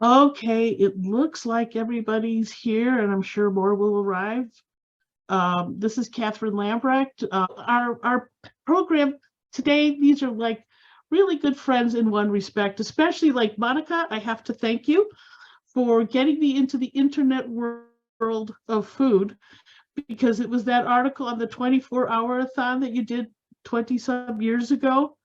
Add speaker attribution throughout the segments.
Speaker 1: Okay, it looks like everybody's here, and I'm sure more will arrive. This is Catherine Lambrecht. Our program today, these are like really good friends in one respect, especially like Monica. I have to thank you for getting me into the internet world of food, because it was that article on the 24-hour-a-thon that you did 20 some years ago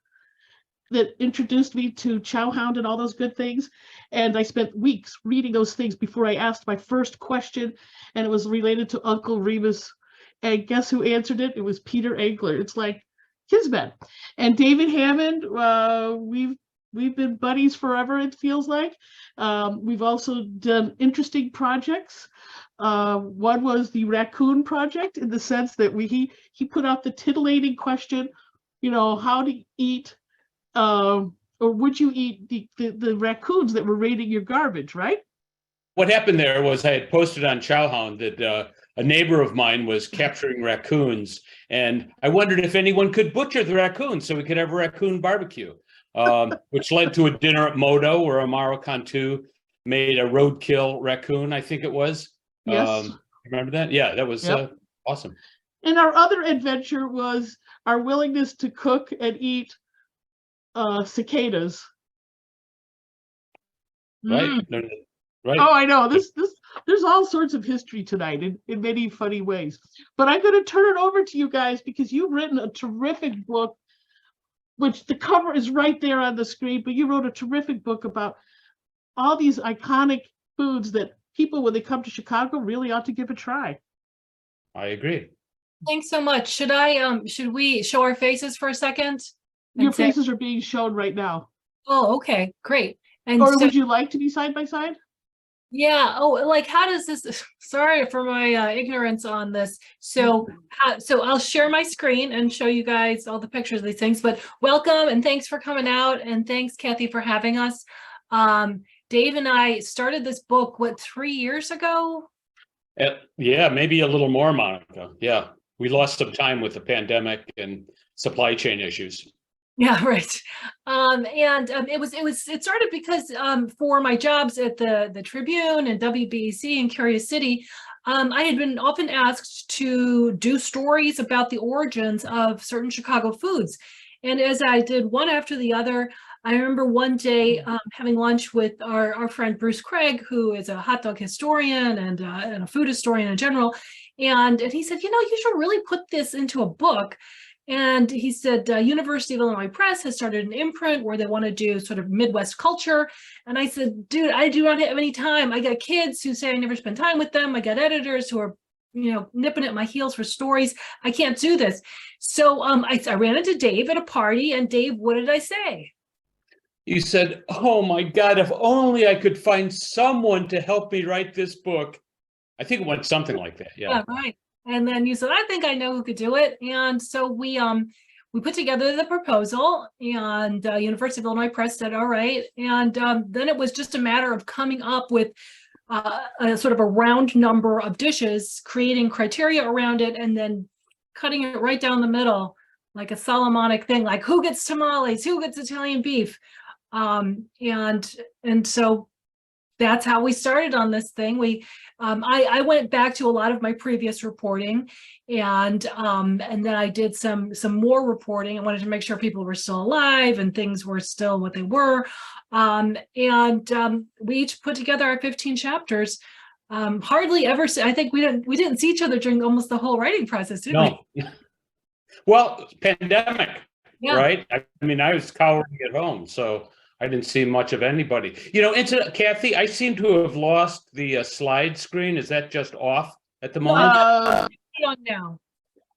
Speaker 1: that introduced me to Chowhound and all those good things. And I spent weeks reading those things before I asked my first question, and it was related to Uncle Remus. And guess who answered it? It was Peter Engler. It's like kismet. And David Hammond, we've been buddies forever, it feels like. We've also done interesting projects. One was the raccoon project, in the sense that he put out the titillating question, how to eat, or would you eat the raccoons that were raiding your garbage, right?
Speaker 2: What happened there was I had posted on Chowhound that a neighbor of mine was capturing raccoons, and I wondered if anyone could butcher the raccoons so we could have a raccoon barbecue, which led to a dinner at Moto where Amaro Cantu made a roadkill raccoon, I think it was.
Speaker 1: Yes.
Speaker 2: Remember that? Yeah, that was awesome.
Speaker 1: And our other adventure was our willingness to cook and eat cicadas.
Speaker 2: Right. Right.
Speaker 1: Oh, I know. There's all sorts of history tonight in many funny ways. But I'm going to turn it over to you guys, because you've written a terrific book, which the cover is right there on the screen, but you wrote a terrific book about all these iconic foods that people, when they come to Chicago, really ought to give a try.
Speaker 2: I agree.
Speaker 3: Thanks so much. Should we show our faces for a second?
Speaker 1: Your faces are being shown right now.
Speaker 3: Oh, okay, great. And
Speaker 1: or would you like to be side by side?
Speaker 3: Yeah. Oh, like, how does this? Sorry for my ignorance on this. So I'll share my screen and show you guys all the pictures of these things. But welcome and thanks for coming out, and thanks, Kathy, for having us. Dave and I started this book 3 years ago?
Speaker 2: Yeah, maybe a little more, Monica. Yeah, we lost some time with the pandemic and supply chain issues.
Speaker 3: Yeah, right. It started because for my jobs at the Tribune and WBEZ in Curious City, I had been often asked to do stories about the origins of certain Chicago foods. And as I did one after the other, I remember one day having lunch with our friend Bruce Craig, who is a hot dog historian and a food historian in general. And he said, you should really put this into a book. And he said, University of Illinois Press has started an imprint where they want to do sort of Midwest culture. And I said, dude, I do not have any time. I got kids who say I never spend time with them. I got editors who are, nipping at my heels for stories. I can't do this. So I ran into Dave at a party, and Dave, what did I say?
Speaker 2: You said, oh my God, if only I could find someone to help me write this book. I think it went something like that. Yeah,
Speaker 3: right. And then you said, I think I know who could do it. And so we put together the proposal, and University of Illinois Press said, all right. And then it was just a matter of coming up with a sort of a round number of dishes, creating criteria around it, and then cutting it right down the middle, like a Solomonic thing, like who gets tamales, who gets Italian beef. And so that's how we started on this thing. I went back to a lot of my previous reporting, and then I did some more reporting. I wanted to make sure people were still alive and things were still what they were. We each put together our 15 chapters. Hardly ever. I think we didn't see each other during almost the whole writing process, did we?
Speaker 2: Well, pandemic,
Speaker 3: yeah.
Speaker 2: Right? I mean, I was cowering at home, so I didn't see much of anybody. Kathy, I seem to have lost the slide screen. Is that just off at the moment?
Speaker 3: On now.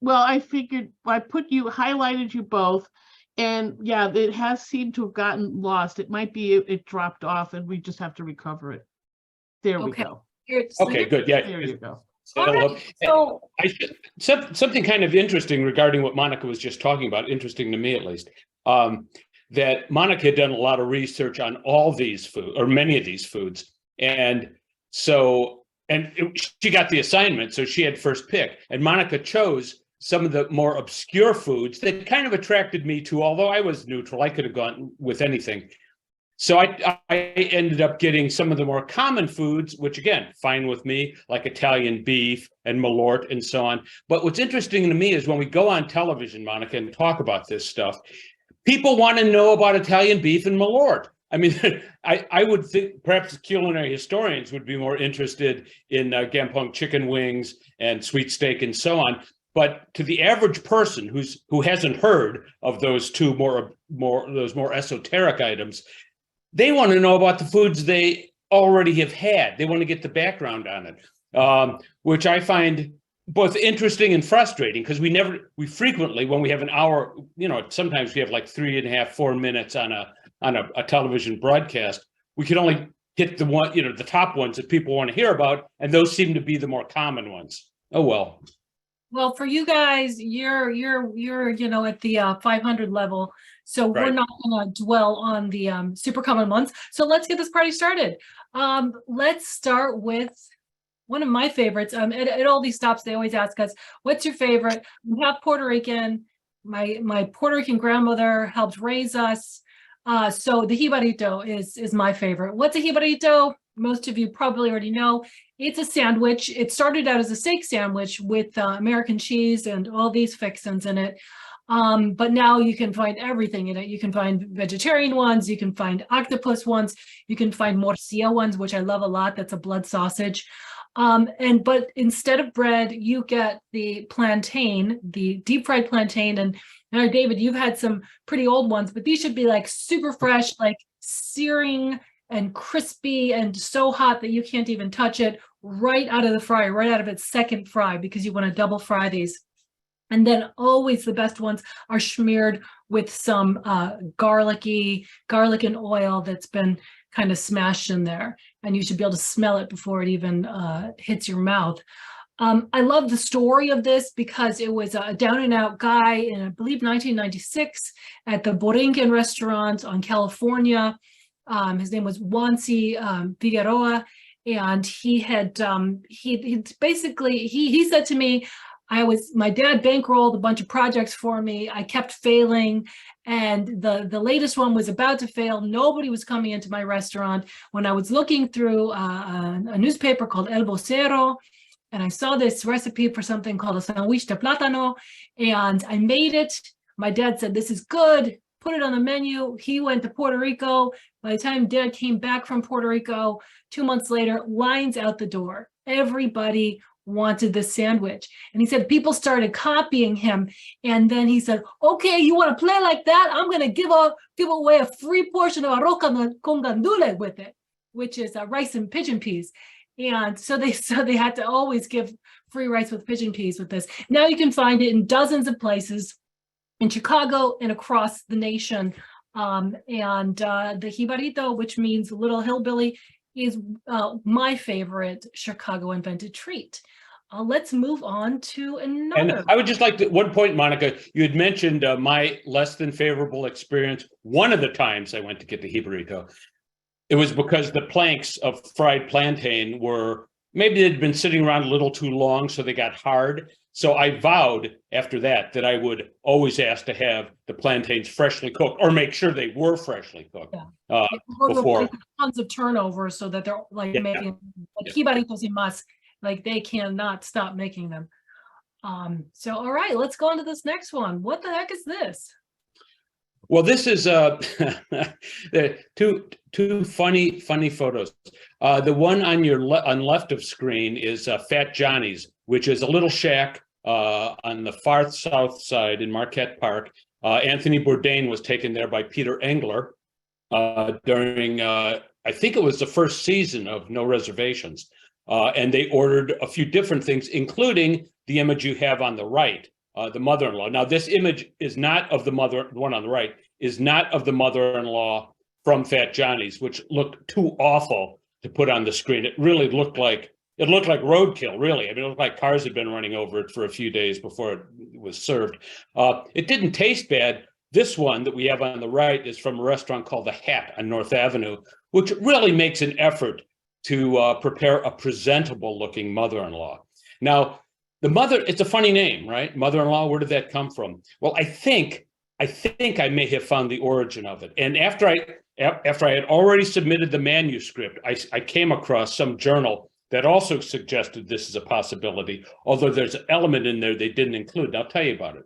Speaker 1: Well, I figured I highlighted you both, and yeah, it has seemed to have gotten lost. It might be it dropped off, and we just have to recover it. There we go.
Speaker 2: Okay, good. Yeah,
Speaker 1: there you go.
Speaker 3: Right. So
Speaker 2: something kind of interesting regarding what Monica was just talking about, interesting to me at least. That Monica had done a lot of research on all these foods, or many of these foods. And so, she got the assignment, so she had first pick. And Monica chose some of the more obscure foods that kind of attracted me to, although I was neutral, I could have gone with anything. So I ended up getting some of the more common foods, which again, fine with me, like Italian beef and Malort and so on. But what's interesting to me is when we go on television, Monica, and talk about this stuff, people want to know about Italian beef and Malort. I mean, I would think perhaps culinary historians would be more interested in gampong chicken wings and sweet steak and so on. But to the average person who hasn't heard of those two more esoteric items, they want to know about the foods they already have had. They want to get the background on it, which I find both interesting and frustrating because we frequently, when we have an hour, sometimes we have like 3.5, 4 minutes on a television broadcast, we can only hit the one, the top ones that people want to hear about, and those seem to be the more common ones. Oh well.
Speaker 3: Well, for you guys, you're at the 500 level, so
Speaker 2: Right.
Speaker 3: We're not going to dwell on the super common ones. So let's get this party started. Let's start with one of my favorites. At all these stops, they always ask us, "What's your favorite?" I'm half Puerto Rican. My Puerto Rican grandmother helped raise us, so the Jibarito is my favorite. What's a Jibarito? Most of you probably already know. It's a sandwich. It started out as a steak sandwich with American cheese and all these fixins in it. But now you can find everything in it. You can find vegetarian ones. You can find octopus ones. You can find morcilla ones, which I love a lot. That's a blood sausage. But instead of bread, you get the plantain, the deep fried plantain. And now, David, you've had some pretty old ones, but these should be like super fresh, like searing and crispy and so hot that you can't even touch it, right out of the fryer, right out of its second fry, because you want to double fry these. And then always the best ones are smeared with some garlic and oil that's been kind of smashed in there. And you should be able to smell it before it even hits your mouth. I love the story of this because it was a down and out guy in, I believe, 1996 at the Borinquen restaurant on California. His name was Wansi Figueroa, and he said to me, my dad bankrolled a bunch of projects for me. I kept failing, and the latest one was about to fail. Nobody was coming into my restaurant. When I was looking through a newspaper called El Vocero, and I saw this recipe for something called a sandwich de plátano, and I made it. My dad said, "This is good. Put it on the menu." He went to Puerto Rico. By the time Dad came back from Puerto Rico, 2 months later, lines out the door. Everybody wanted this sandwich. And he said people started copying him. And then he said, "Okay, you want to play like that? I'm going to give away a free portion of arroz con gandule with it," which is rice and pigeon peas. And so they had to always give free rice with pigeon peas with this. Now you can find it in dozens of places in Chicago and across the nation. The Jibarito, which means little hillbilly, is my favorite Chicago invented treat. Let's move on to another.
Speaker 2: And I would just like to, one point, Monica, you had mentioned my less than favorable experience. One of the times I went to get the Jibarito, it was because the planks of fried plantain maybe they'd been sitting around a little too long, so they got hard. So I vowed after that I would always ask to have the plantains freshly cooked, or make sure they were freshly cooked before.
Speaker 3: Tons of turnover, so that they're like making Jibaritos y más, like they cannot stop making them. So all right, let's go on to this next one. What the heck is this?
Speaker 2: Well, this is two funny photos. The one on your left of screen is Fat Johnny's, which is a little shack on the far south side in Marquette Park. Anthony Bourdain was taken there by Peter Engler during, I think it was the first season of No Reservations. And they ordered a few different things, including the image you have on the right. The mother-in-law. Now, this image is not of the one on the right, is not of the mother-in-law from Fat Johnny's, which looked too awful to put on the screen. It really looked like roadkill, really. I mean, it looked like cars had been running over it for a few days before it was served. It didn't taste bad. This one that we have on the right is from a restaurant called The Hat on North Avenue, which really makes an effort to prepare a presentable-looking mother-in-law. Now, the mother, it's a funny name, right? Mother-in-law, where did that come from? Well, I think I may have found the origin of it. And after after I had already submitted the manuscript, I came across some journal that also suggested this is a possibility, although there's an element in there they didn't include. And I'll tell you about it.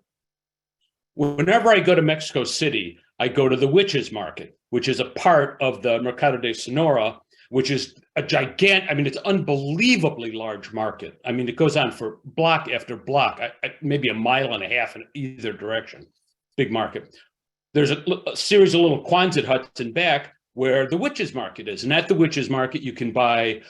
Speaker 2: Whenever I go to Mexico City, I go to the Witches Market, which is a part of the Mercado de Sonora, which is a gigantic, I mean, it's unbelievably large market. I mean, it goes on for block after block, maybe a mile and a half in either direction. Big market. There's a series of little Quonset huts in back where the Witches Market is. And at the Witches Market, you can buy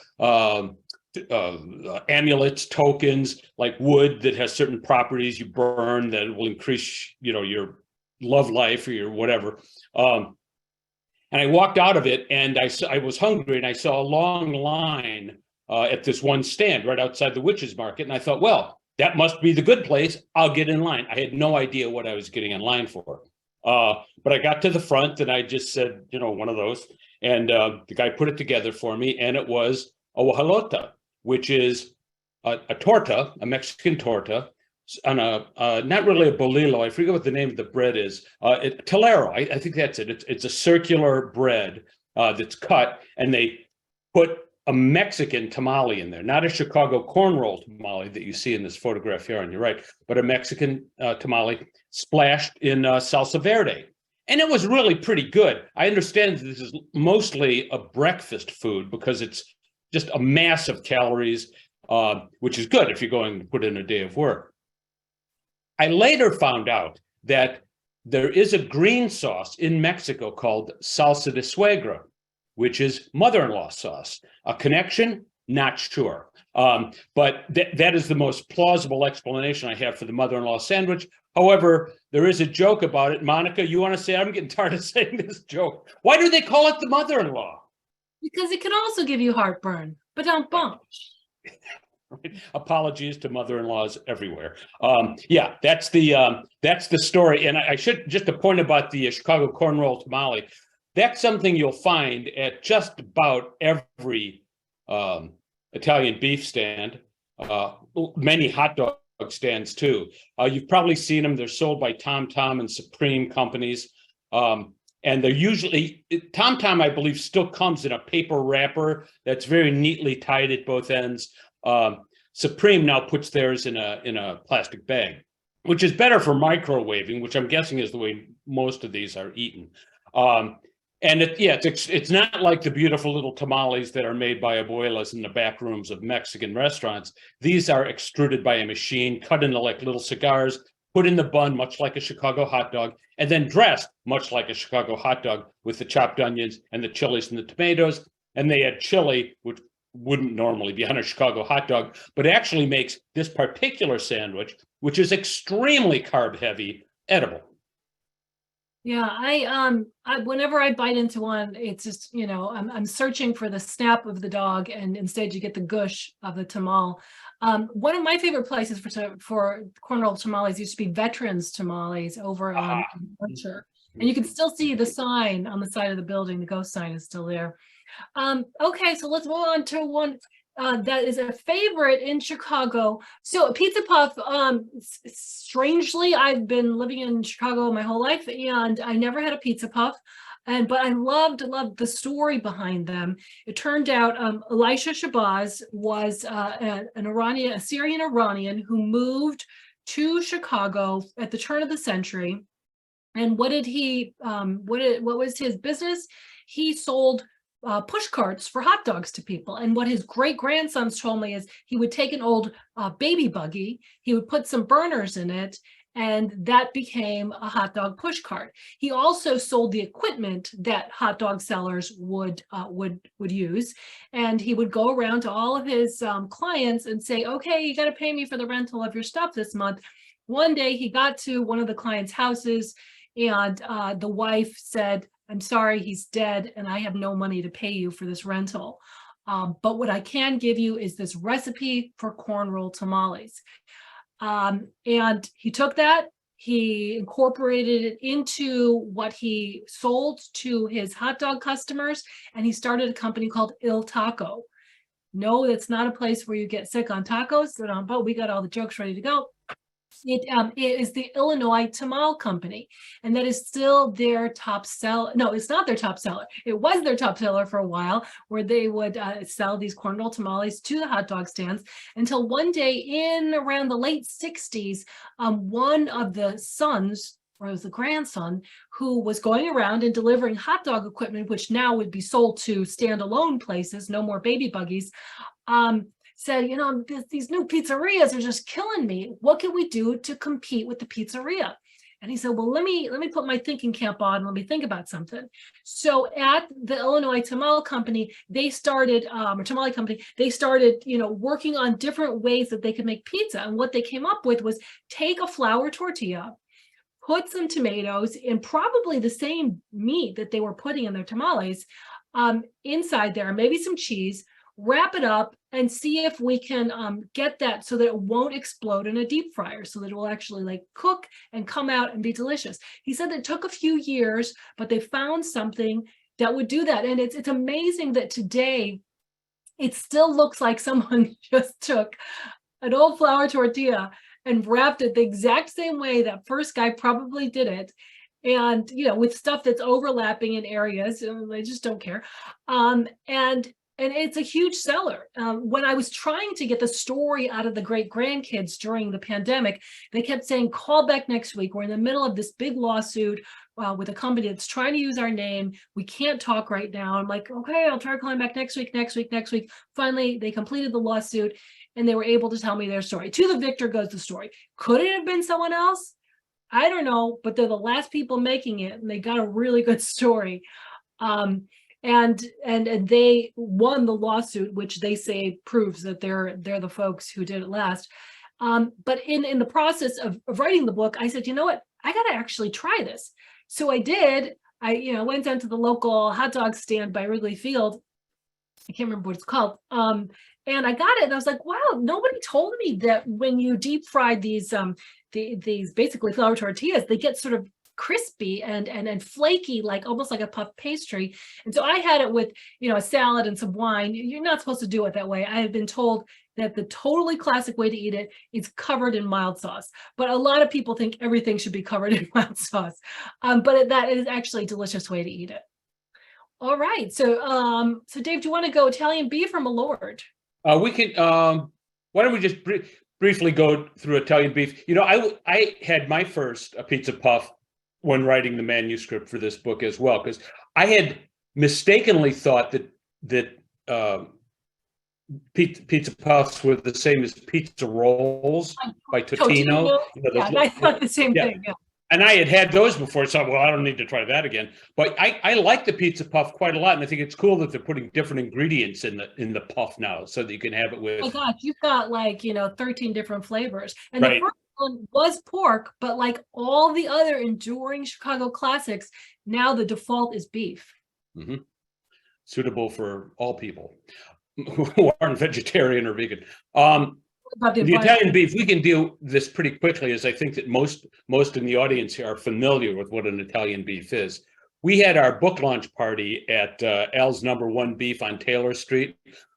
Speaker 2: amulets, tokens, like wood that has certain properties you burn that will increase, your love life or your whatever. And I walked out of it and I was hungry and I saw a long line at this one stand right outside the Witches Market. And I thought, well, that must be the good place. I'll get in line. I had no idea what I was getting in line for. But I got to the front and I just said, one of those. And the guy put it together for me. And it was a guajolota, which is a torta, a Mexican torta, on not really a bolillo. I forget what the name of the bread is. Telero, I think that's it. It's a circular bread that's cut, and they put a Mexican tamale in there, not a Chicago corn roll tamale that you see in this photograph here on your right, but a Mexican tamale splashed in salsa verde. And it was really pretty good. I understand that this is mostly a breakfast food because it's just a mass of calories, which is good if you're going to put in a day of work. I later found out that there is a green sauce in Mexico called salsa de suegra, which is mother-in-law sauce. A connection? Not sure. But that is the most plausible explanation I have for the mother-in-law sandwich. However, there is a joke about it. Monica, you want to say, I'm getting tired of saying this joke. Why do they call it the mother-in-law?
Speaker 3: Because it can also give you heartburn, but don't bump.
Speaker 2: Right. Apologies to mother-in-laws everywhere. Yeah, that's the story. And I should just a point about the Chicago corn roll tamale. That's something you'll find at just about every Italian beef stand, many hot dog stands too. You've probably seen them. They're sold by Tom Tom and Supreme companies. And they're usually, Tom Tom, I believe, still comes in a paper wrapper that's very neatly tied at both ends. Supreme now puts theirs in a plastic bag, which is better for microwaving, which I'm guessing is the way most of these are eaten. And it's not like the beautiful little tamales that are made by abuelas in the back rooms of Mexican restaurants. These are extruded by a machine, cut into like little cigars, put in the bun, much like a Chicago hot dog, and then dressed much like a Chicago hot dog with the chopped onions and the chilies and the tomatoes. And they add chili, which wouldn't normally be on a Chicago hot dog, but actually makes this particular sandwich, which is extremely carb heavy, edible.
Speaker 3: Yeah, I whenever I bite into one, it's just, I'm searching for the snap of the dog, and instead you get the gush of the tamal. One of my favorite places for corn roll tamales used to be Veterans Tamales over on Archer. And you can still see the sign on the side of the building. The ghost sign is still there. Okay, so let's move on to one that is a favorite in Chicago. So Pizza Puff, strangely, I've been living in Chicago my whole life, and I never had a Pizza Puff. But I loved the story behind them. It turned out Elisha Shabazz was a Syrian Iranian who moved to Chicago at the turn of the century. And what was his business? He sold push carts for hot dogs to people. And what his great grandsons told me is he would take an old baby buggy, he would put some burners in it, and that became a hot dog push cart. He also sold the equipment that hot dog sellers would use, and he would go around to all of his clients and say, "Okay, you got to pay me for the rental of your stuff this month." One day, he got to one of the clients' houses, and the wife said, "I'm sorry, he's dead, and I have no money to pay you for this rental. But what I can give you is this recipe for corn roll tamales." And he took that, he incorporated it into what he sold to his hot dog customers, and he started a company called Il Taco. No, that's not a place where you get sick on tacos, but we got all the jokes ready to go. It is the Illinois Tamal Company, and that is still their top seller. No, it's not their top seller. It was their top seller for a while, where they would sell these corn roll tamales to the hot dog stands, until one day in around the late 60s, one of the sons, or it was the grandson, who was going around and delivering hot dog equipment, which now would be sold to standalone places, no more baby buggies, said, these new pizzerias are just killing me. What can we do to compete with the pizzeria? And he said, well, let me put my thinking cap on and let me think about something. So at the Illinois Tamal Company, they started, working on different ways that they could make pizza. And what they came up with was take a flour tortilla, put some tomatoes and probably the same meat that they were putting in their tamales inside there, maybe some cheese, wrap it up and see if we can get that so that it won't explode in a deep fryer, so that it will actually cook and come out and be delicious. He said it took a few years, but they found something that would do that. And it's amazing that today it still looks like someone just took an old flour tortilla and wrapped it the exact same way that first guy probably did it. And, with stuff that's overlapping in areas, I just don't care. And it's a huge seller. When I was trying to get the story out of the great grandkids during the pandemic, they kept saying, call back next week. We're in the middle of this big lawsuit with a company that's trying to use our name. We can't talk right now. I'm like, okay, I'll try calling back next week. Finally, they completed the lawsuit and they were able to tell me their story. To the victor goes the story. Could it have been someone else? I don't know, but they're the last people making it and they got a really good story. And they won the lawsuit, which they say proves that they're the folks who did it last. But in the process of writing the book, I said, you know what, I got to actually try this. So I did. I went down to the local hot dog stand by Wrigley Field. I can't remember what it's called. And I got it, and I was like, wow, nobody told me that when you deep fry these basically flour tortillas, they get sort of crispy and flaky, almost like a puff pastry. And so I had it with a salad and some wine. You're not supposed to do it that way. I have been told that the totally classic way to eat it is covered in mild sauce, but a lot of people think everything should be covered in mild sauce. But that is actually a delicious way to eat it. All right, so Dave, do you want to go Italian beef or Malord?
Speaker 2: We can. Why don't we just briefly go through Italian beef? I had my first pizza puff when writing the manuscript for this book as well, because I had mistakenly thought that pizza puffs were the same as pizza rolls by Totino.
Speaker 3: I thought the same thing. Yeah.
Speaker 2: And I had those before, so I don't need to try that again. But I like the pizza puff quite a lot, and I think it's cool that they're putting different ingredients in the puff now, so that you can have it with.
Speaker 3: Oh gosh, you've got 13 different flavors, and right. The first one was pork, but like all the other enduring Chicago classics, now the default is beef.
Speaker 2: Mm-hmm. Suitable for all people who aren't vegetarian or vegan. The Italian beef, we can deal this pretty quickly, as I think that most in the audience here are familiar with what an Italian beef is. We had our book launch party at Al's Number One Beef on Taylor Street,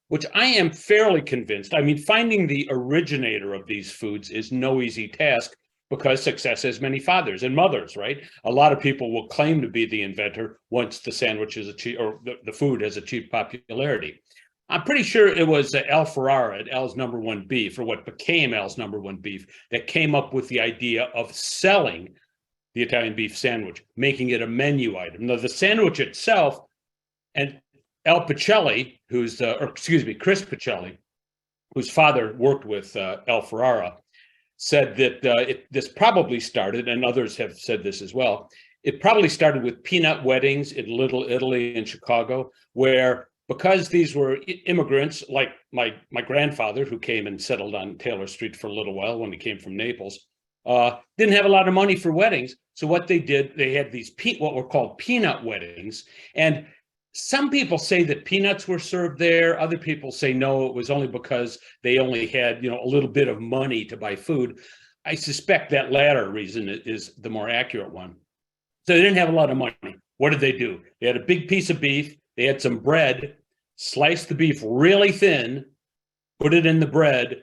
Speaker 2: which I am fairly convinced. I mean, finding the originator of these foods is no easy task, because success has many fathers and mothers, right? A lot of people will claim to be the inventor once the sandwich is achieved, or the food has achieved popularity. I'm pretty sure it was Al Ferrara at Al's Number One Beef, or what became Al's Number One Beef, that came up with the idea of selling the Italian beef sandwich, making it a menu item. Now, the sandwich itself, and Chris Pacelli, whose father worked with Al Ferrara, said that this probably started, and others have said this as well, it probably started with peanut weddings in Little Italy in Chicago, where, because these were immigrants, like my grandfather, who came and settled on Taylor Street for a little while when he came from Naples, didn't have a lot of money for weddings. So what they did, they had these what were called peanut weddings. And some people say that peanuts were served there. Other people say no, it was only because they only had a little bit of money to buy food. I suspect that latter reason is the more accurate one. So they didn't have a lot of money. What did they do? They had a big piece of beef. They had some bread, sliced the beef really thin, put it in the bread,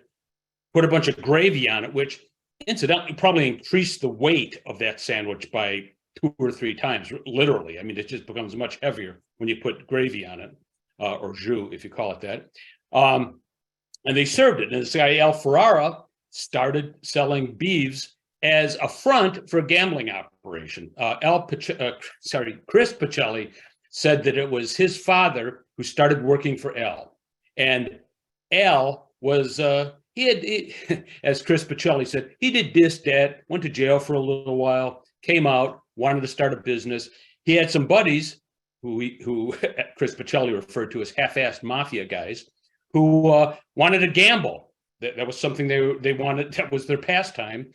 Speaker 2: put a bunch of gravy on it, which incidentally probably increased the weight of that sandwich by 2 or 3 times, literally. I mean, it just becomes much heavier when you put gravy on it, or jus, if you call it that. And they served it. And this guy, Al Ferrara, started selling beeves as a front for a gambling operation. Chris Pacelli said that it was his father who started working for Al. And Al was, as Chris Pacelli said, he did this, that, went to jail for a little while, came out, wanted to start a business. He had some buddies who Chris Pacelli referred to as half-assed mafia guys, who wanted to gamble. That was something they wanted, that was their pastime.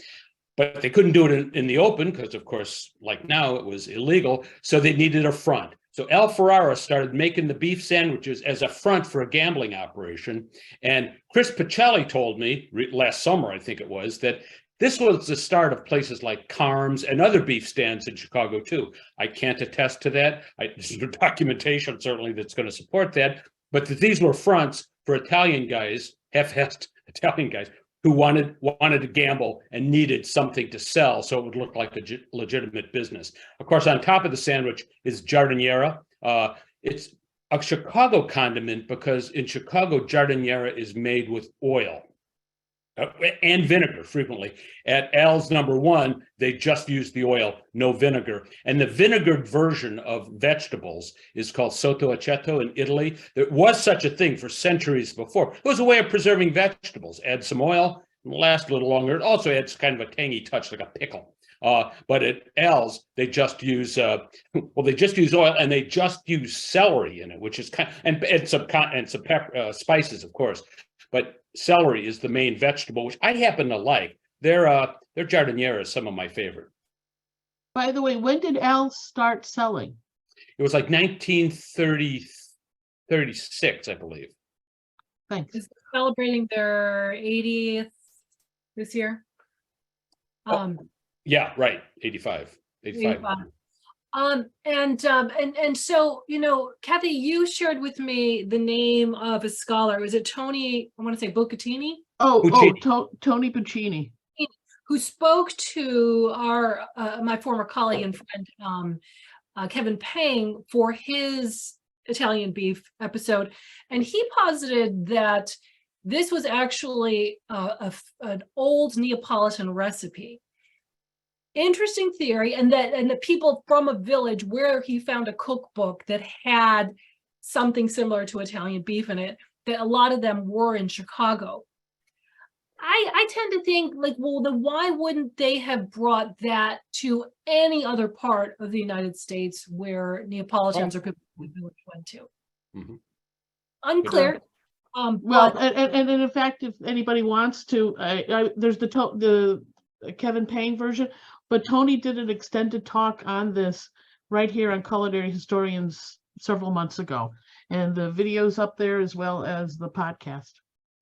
Speaker 2: But they couldn't do it in the open because, of course, like now, it was illegal. So they needed a front. So Al Ferrara started making the beef sandwiches as a front for a gambling operation. And Chris Pacelli told me last summer, I think it was, that this was the start of places like Carm's and other beef stands in Chicago, too. I can't attest to that. There's documentation, certainly, that's going to support that. But that these were fronts for Italian guys, half-assed Italian guys, who wanted to gamble and needed something to sell so it would look like a legitimate business. Of course, on top of the sandwich is giardiniera. It's a Chicago condiment because in Chicago, giardiniera is made with oil and vinegar frequently. At Al's #1, they just use the oil, no vinegar. And the vinegared version of vegetables is called sotto aceto in Italy. There was such a thing for centuries before. It was a way of preserving vegetables. Add some oil, last a little longer. It also adds kind of a tangy touch, like a pickle. But at Al's, they just use they just use oil, and they just use celery in it, which is kind of, and some pepper, spices, of course. But celery is the main vegetable, which I happen to like. Their giardiniera is some of my favorite.
Speaker 1: By the way, when did Al start selling?
Speaker 2: It was like 1936, I believe.
Speaker 1: Thanks.
Speaker 3: Is celebrating their 80th this year.
Speaker 2: Yeah, right. 85.
Speaker 3: And so, Kathy, you shared with me the name of a scholar. Was it Tony? I want to say Bucatini.
Speaker 1: Tony Puccini,
Speaker 3: who spoke to my former colleague and friend Kevin Pang for his Italian beef episode, and he posited that this was actually an old Neapolitan recipe. Interesting theory, and the people from a village where he found a cookbook that had something similar to Italian beef in it, that a lot of them were in Chicago. I tend to think, like, well, then why wouldn't they have brought that to any other part of the United States where Neapolitans or people from the village went to?
Speaker 2: Mm-hmm.
Speaker 3: Unclear.
Speaker 1: Well, and in fact, if anybody wants to, there's the Kevin Pang version, but Tony did an extended talk on this right here on Culinary Historians several months ago, and the video's up there as well as the podcast.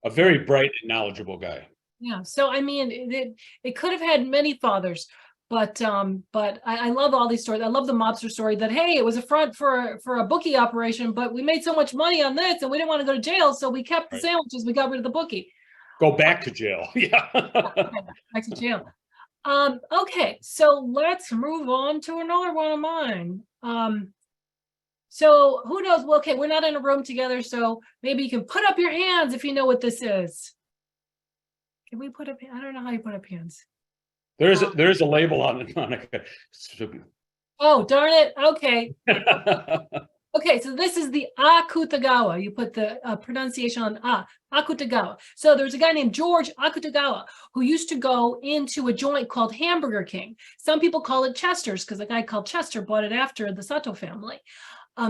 Speaker 2: A very bright and knowledgeable guy.
Speaker 3: Yeah, so I mean, it could have had many fathers, but I love all these stories. I love the mobster story that, hey, it was a front for a bookie operation, but we made so much money on this and we didn't want to go to jail, so we kept the sandwiches, we got rid of the bookie.
Speaker 2: Go back to jail. Yeah.
Speaker 3: Back to jail. Okay, so let's move on to another one of mine. So who knows? Well, okay, we're not in a room together, so maybe you can put up your hands if you know what this is. Can we put up? I don't know how you put up hands.
Speaker 2: There is a label on it, Monica.
Speaker 3: Oh, darn it. Okay. Okay, so this is the Akutagawa. You put the pronunciation on Akutagawa. So there's a guy named George Akutagawa who used to go into a joint called Hamburger King. Some people call it Chester's because a guy called Chester bought it after the Sato family.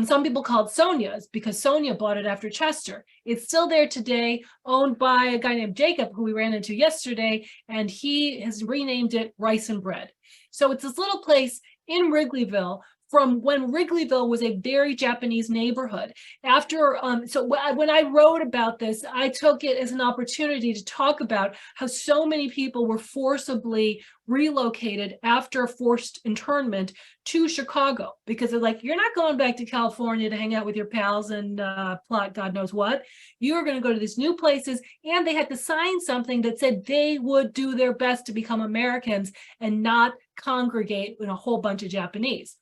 Speaker 3: Some people call it Sonia's because Sonia bought it after Chester. It's still there today, owned by a guy named Jacob, who we ran into yesterday, and he has renamed it Rice and Bread. So it's this little place in Wrigleyville from when Wrigleyville was a very Japanese neighborhood. After, when I wrote about this, I took it as an opportunity to talk about how so many people were forcibly relocated after forced internment to Chicago, because they're like, you're not going back to California to hang out with your pals and plot God knows what. You're going to go to these new places. And they had to sign something that said they would do their best to become Americans and not congregate in a whole bunch of Japanese.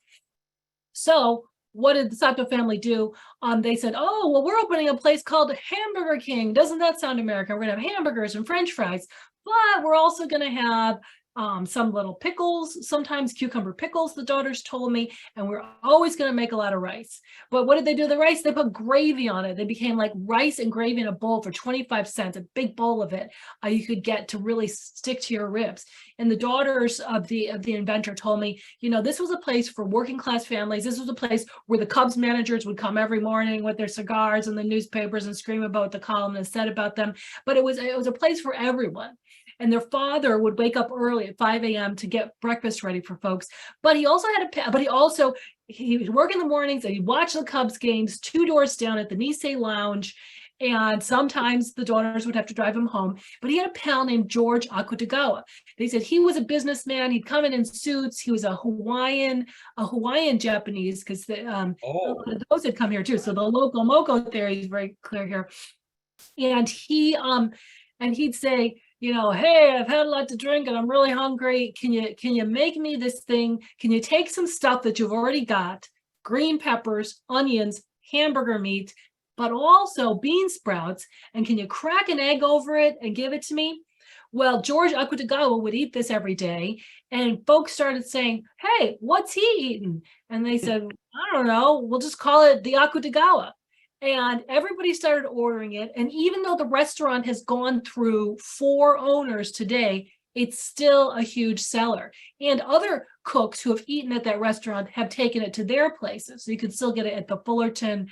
Speaker 3: So what did the Sato family do? They said, oh, well, we're opening a place called Hamburger King. Doesn't that sound American? We're going to have hamburgers and French fries, but we're also going to have some little pickles, sometimes cucumber pickles, the daughters told me, and we're always going to make a lot of rice. But what did they do to the rice? They put gravy on it. They became like rice and gravy in a bowl for 25 cents, a big bowl of it you could get to really stick to your ribs. And the daughters of the inventor told me, this was a place for working class families. This was a place where the Cubs managers would come every morning with their cigars and the newspapers and scream about what the columnist said about them. But it was a place for everyone. And their father would wake up early at 5 a.m. to get breakfast ready for folks. But he also he would work in the mornings and he'd watch the Cubs games 2 doors down at the Nisei Lounge. And sometimes the daughters would have to drive him home. But he had a pal named George Akutagawa. They said he was a businessman. He'd come in suits. He was a Hawaiian Japanese, because those had come here too. So the local Moko theory is very clear here. And he'd say, hey, I've had a lot to drink and I'm really hungry. Can you make me this thing? Can you take some stuff that you've already got, green peppers, onions, hamburger meat, but also bean sprouts, and can you crack an egg over it and give it to me? Well, George Akutagawa would eat this every day, and folks started saying, hey, what's he eating? And they said, I don't know, we'll just call it the Akutagawa. And everybody started ordering it. And even though the restaurant has gone through 4 owners today, it's still a huge seller. And other cooks who have eaten at that restaurant have taken it to their places. So you can still get it at the Fullerton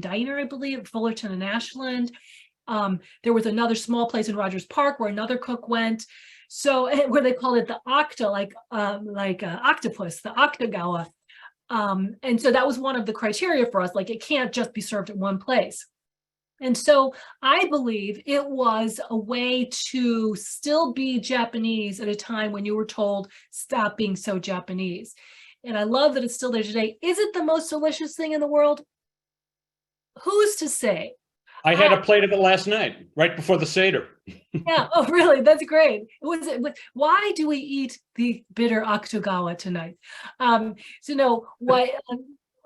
Speaker 3: Diner, I believe, Fullerton and Ashland. There was another small place in Rogers Park where another cook went. So where they call it the octa, like octopus, the Octagawa. And so that was one of the criteria for us, like it can't just be served at one place. And so I believe it was a way to still be Japanese at a time when you were told, stop being so Japanese. And I love that it's still there today. Is it the most delicious thing in the world? Who's to say?
Speaker 2: I had a plate of it last night, right before the Seder.
Speaker 3: Yeah. Oh, really? That's great. Why do we eat the bitter Akutagawa tonight?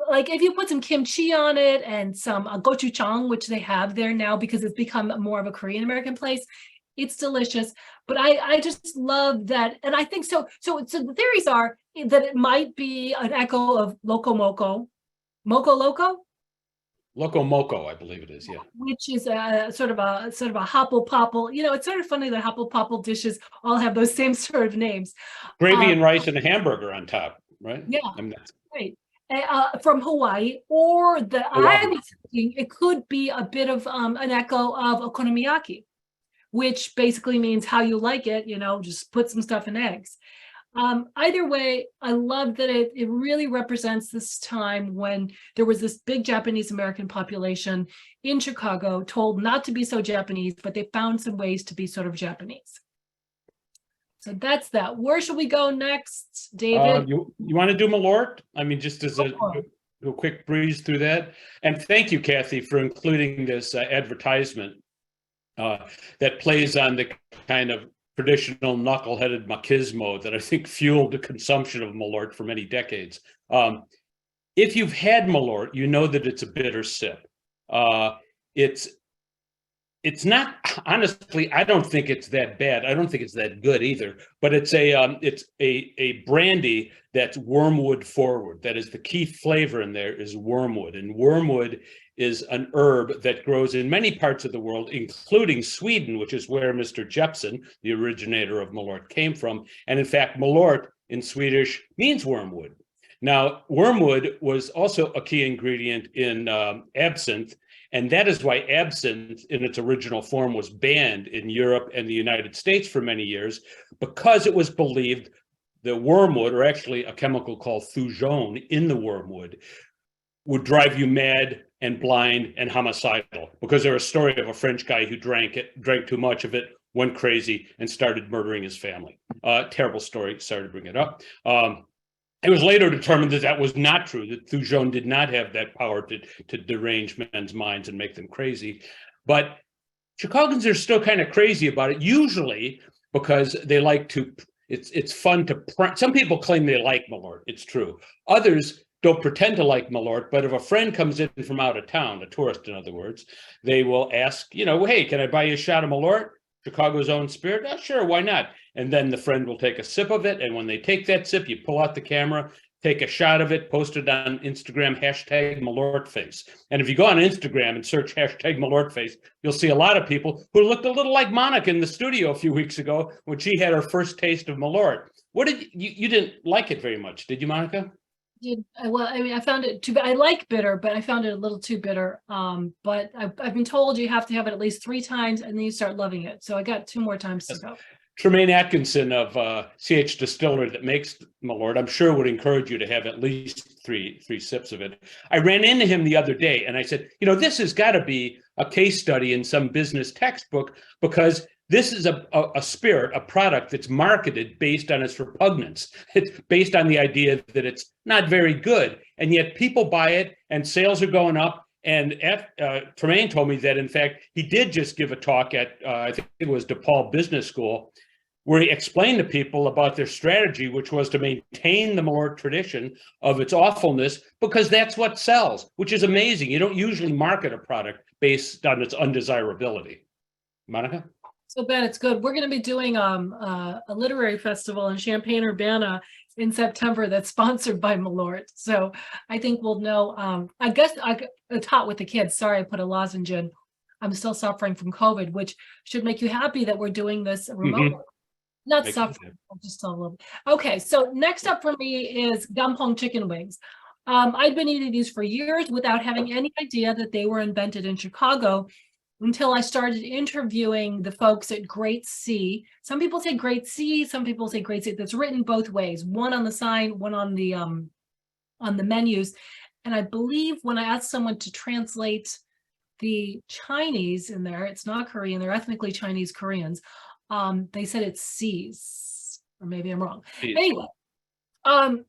Speaker 3: Like if you put some kimchi on it and some gochujang, which they have there now because it's become more of a Korean American place, it's delicious. But I just love that. And I think so the theories are that it might be an echo of Loco Moco. Moco Loco?
Speaker 2: Loco Moco, I believe it is, yeah.
Speaker 3: Which is a sort of a hopple popple. It's sort of funny that hopple popple dishes all have those same sort of names.
Speaker 2: Gravy and rice and a hamburger on top, right?
Speaker 3: Yeah, right. From Hawaii, or I was thinking it could be a bit of an echo of okonomiyaki, which basically means how you like it. Just put some stuff in eggs. Either way, I love that it really represents this time when there was this big Japanese American population in Chicago told not to be so Japanese, but they found some ways to be sort of Japanese. So that's that. Where should we go next, David?
Speaker 2: You want to do Malort? I mean, just as a quick breeze through that. And thank you, Kathy, for including this advertisement that plays on the kind of traditional knuckleheaded machismo that I think fueled the consumption of Malort for many decades. If you've had Malort, you know that it's a bitter sip. It's not, honestly, I don't think it's that bad. I don't think it's that good either, but it's a brandy that's wormwood forward. That is the key flavor in there is wormwood, and wormwood is an herb that grows in many parts of the world, including Sweden, which is where Mr. Jeppson, the originator of Malort, came from. And in fact, Malort in Swedish means wormwood. Now, wormwood was also a key ingredient in absinthe, and that is why absinthe in its original form was banned in Europe and the United States for many years, because it was believed the wormwood, or actually a chemical called thujone in the wormwood, would drive you mad and blind and homicidal, because there's a story of a French guy who drank too much of it, went crazy, and started murdering his family. Terrible story, sorry to bring it up. It was later determined that that was not true, that thujone did not have that power to derange men's minds and make them crazy. But Chicagoans are still kind of crazy about it, usually because they like to, it's fun to, some people claim they like Malort, it's true. Others don't pretend to like Malort, but if a friend comes in from out of town, a tourist in other words, they will ask, hey, can I buy you a shot of Malort? Chicago's own spirit? Oh, sure, why not? And then the friend will take a sip of it, and when they take that sip, you pull out the camera, take a shot of it, post it on Instagram, hashtag MalortFace. And if you go on Instagram and search hashtag MalortFace, you'll see a lot of people who looked a little like Monica in the studio a few weeks ago when she had her first taste of Malort. What did you didn't like it very much, did you, Monica?
Speaker 3: Well, I mean, I found it I like bitter, but I found it a little too bitter. But I've been told you have to have it at least 3 times and then you start loving it. So I got 2 more times to go.
Speaker 2: Tremaine Atkinson of CH Distiller that makes Malort, I'm sure would encourage you to have at least three sips of it. I ran into him the other day and I said, this has got to be a case study in some business textbook, because this is a spirit, a product that's marketed based on its repugnance. It's based on the idea that it's not very good, and yet people buy it and sales are going up. And Tremaine told me that, in fact, he did just give a talk at, I think it was DePaul Business School, where he explained to people about their strategy, which was to maintain the Malort tradition of its awfulness, because that's what sells, which is amazing. You don't usually market a product based on its undesirability. Monica?
Speaker 3: So bad it's good. We're going to be doing a literary festival in Champaign-Urbana in September that's sponsored by Malort. So I think we'll know. I guess it's hot with the kids. Sorry, I put a lozenge in. I'm still suffering from COVID, which should make you happy that we're doing this remotely. Mm-hmm. Not suffering, just a little. Okay, so next up for me is gampong chicken wings. I'd been eating these for years without having any idea that they were invented in Chicago, until I started interviewing the folks at Great C. Some people say Great C, some people say Great C. That's written both ways, one on the sign, one on the menus. And I believe when I asked someone to translate the Chinese in there, it's not Korean, they're ethnically Chinese Koreans. They said it's C's, or maybe I'm wrong. C's. Anyway,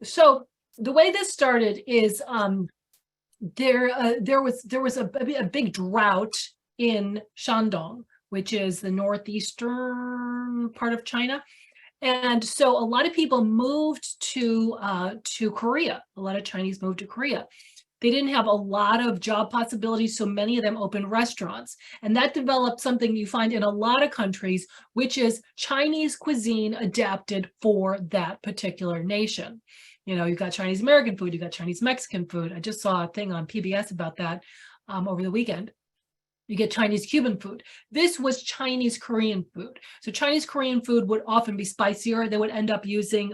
Speaker 3: so the way this started is there was a big drought in Shandong, which is the northeastern part of China. And so a lot of people moved to Korea. A lot of Chinese moved to Korea. They didn't have a lot of job possibilities, so many of them opened restaurants. And that developed something you find in a lot of countries, which is Chinese cuisine adapted for that particular nation. You've got Chinese American food, you've got Chinese Mexican food. I just saw a thing on PBS about that over the weekend. You get Chinese Cuban food. This was Chinese Korean food. So Chinese Korean food would often be spicier. They would end up using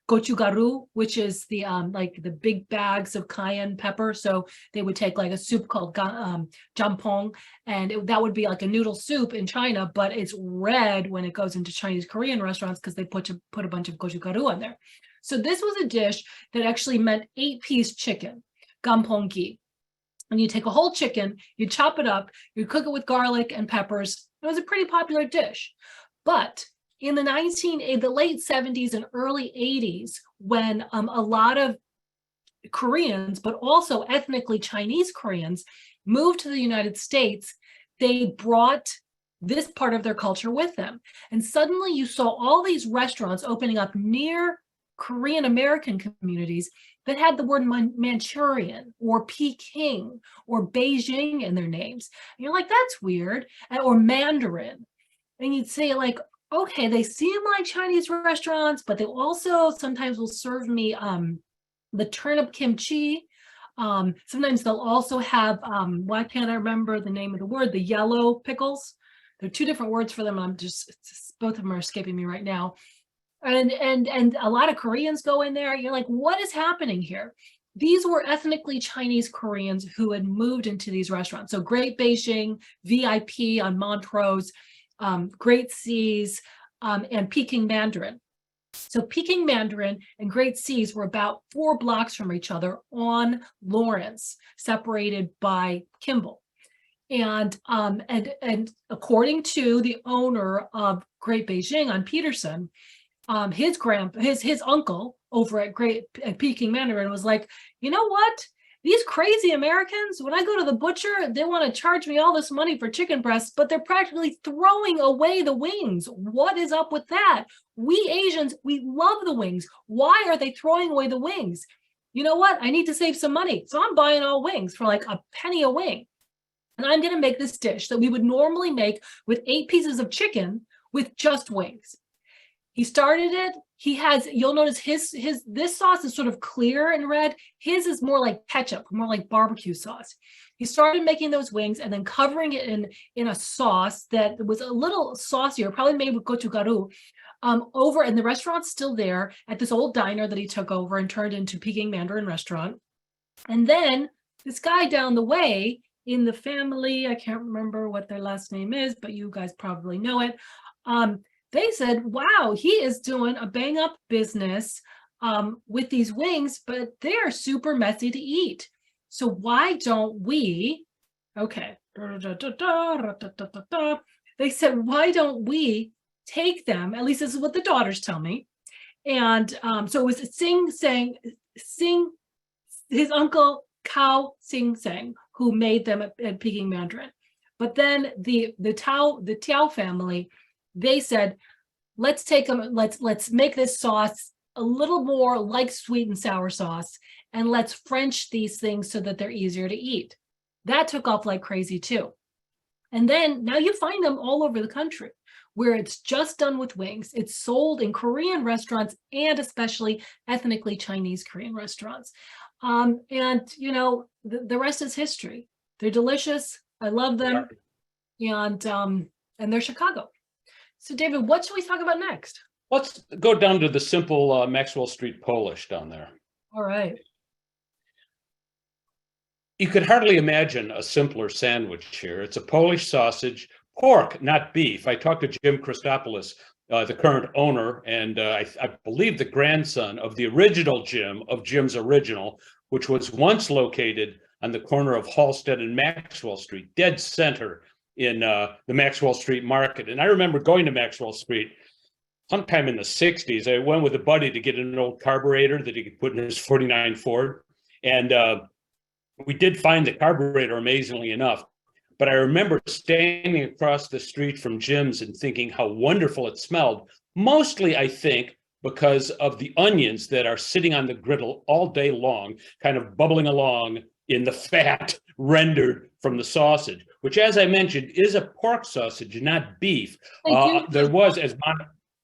Speaker 3: gochugaru, which is the like the big bags of cayenne pepper. So they would take like a soup called jampong, and that would be like a noodle soup in China, but it's red when it goes into Chinese Korean restaurants because they put a bunch of gochugaru on there. So this was a dish that actually meant 8-piece chicken, gampong-gi. And you take a whole chicken, you chop it up, you cook it with garlic and peppers. It was a pretty popular dish. But in the late 70s and early 80s, when a lot of Koreans, but also ethnically Chinese Koreans, moved to the United States, they brought this part of their culture with them. And suddenly you saw all these restaurants opening up near Korean American communities that had the word Manchurian or Peking or Beijing in their names. And you're like, that's weird. Or Mandarin. And you'd say like, okay, they seem like Chinese restaurants, but they also sometimes will serve me the turnip kimchi. Sometimes they'll also have, why can't I remember the name of the word? The yellow pickles. There are 2 different words for them. Both of them are escaping me right now. And a lot of Koreans go in there. You're like, what is happening here? These were ethnically Chinese Koreans who had moved into these restaurants. So Great Beijing, VIP on Montrose, Great C's, and Peking Mandarin. So Peking Mandarin and Great Seas were about 4 blocks from each other on Lawrence, separated by Kimball. And according to the owner of Great Beijing on Peterson, his uncle over at Peking Mandarin was like, you know what? These crazy Americans, when I go to the butcher, they want to charge me all this money for chicken breasts, but they're practically throwing away the wings. What is up with that? We Asians, we love the wings. Why are they throwing away the wings? You know what? I need to save some money. So I'm buying all wings for like a penny a wing. And I'm going to make this dish that we would normally make with 8 pieces of chicken with just wings. He started it. He has, you'll notice this sauce is sort of clear and red. His is more like ketchup, more like barbecue sauce. He started making those wings and then covering it in a sauce that was a little saucier, probably made with gochugaru, over, and the restaurant's still there at this old diner that he took over and turned into Peking Mandarin restaurant. And then this guy down the way in the family, I can't remember what their last name is, but you guys probably know it. They said, wow, he is doing a bang up business with these wings, but they're super messy to eat. So why don't we, okay. They said, why don't we take them, at least this is what the daughters tell me. And so it was Sing, his uncle Cao Sing Sang, who made them at Peking Mandarin. But then the Tiao family, they said, let's take them, let's make this sauce a little more like sweet and sour sauce, and let's French these things so that they're easier to eat. That took off like crazy too. And then now you find them all over the country where it's just done with wings. It's sold in Korean restaurants and especially ethnically Chinese Korean restaurants. And you know, the rest is history. They're delicious. I love them. And they're Chicago. So David, what should we talk about next?
Speaker 2: Let's go down to the simple Maxwell Street Polish down there.
Speaker 3: All right.
Speaker 2: You could hardly imagine a simpler sandwich here. It's a Polish sausage, pork, not beef. I talked to Jim Christopoulos, the current owner, and I believe the grandson of the original Jim, of Jim's Original, which was once located on the corner of Halsted and Maxwell Street, dead center in the Maxwell Street market. And I remember going to Maxwell Street sometime in the 60s. I went with a buddy to get an old carburetor that he could put in his 49 Ford. And we did find the carburetor, amazingly enough. But I remember standing across the street from Jim's and thinking how wonderful it smelled. Mostly, I think, because of the onions that are sitting on the griddle all day long, kind of bubbling along in the fat rendered from the sausage, which, as I mentioned, is a pork sausage, not beef. There was, as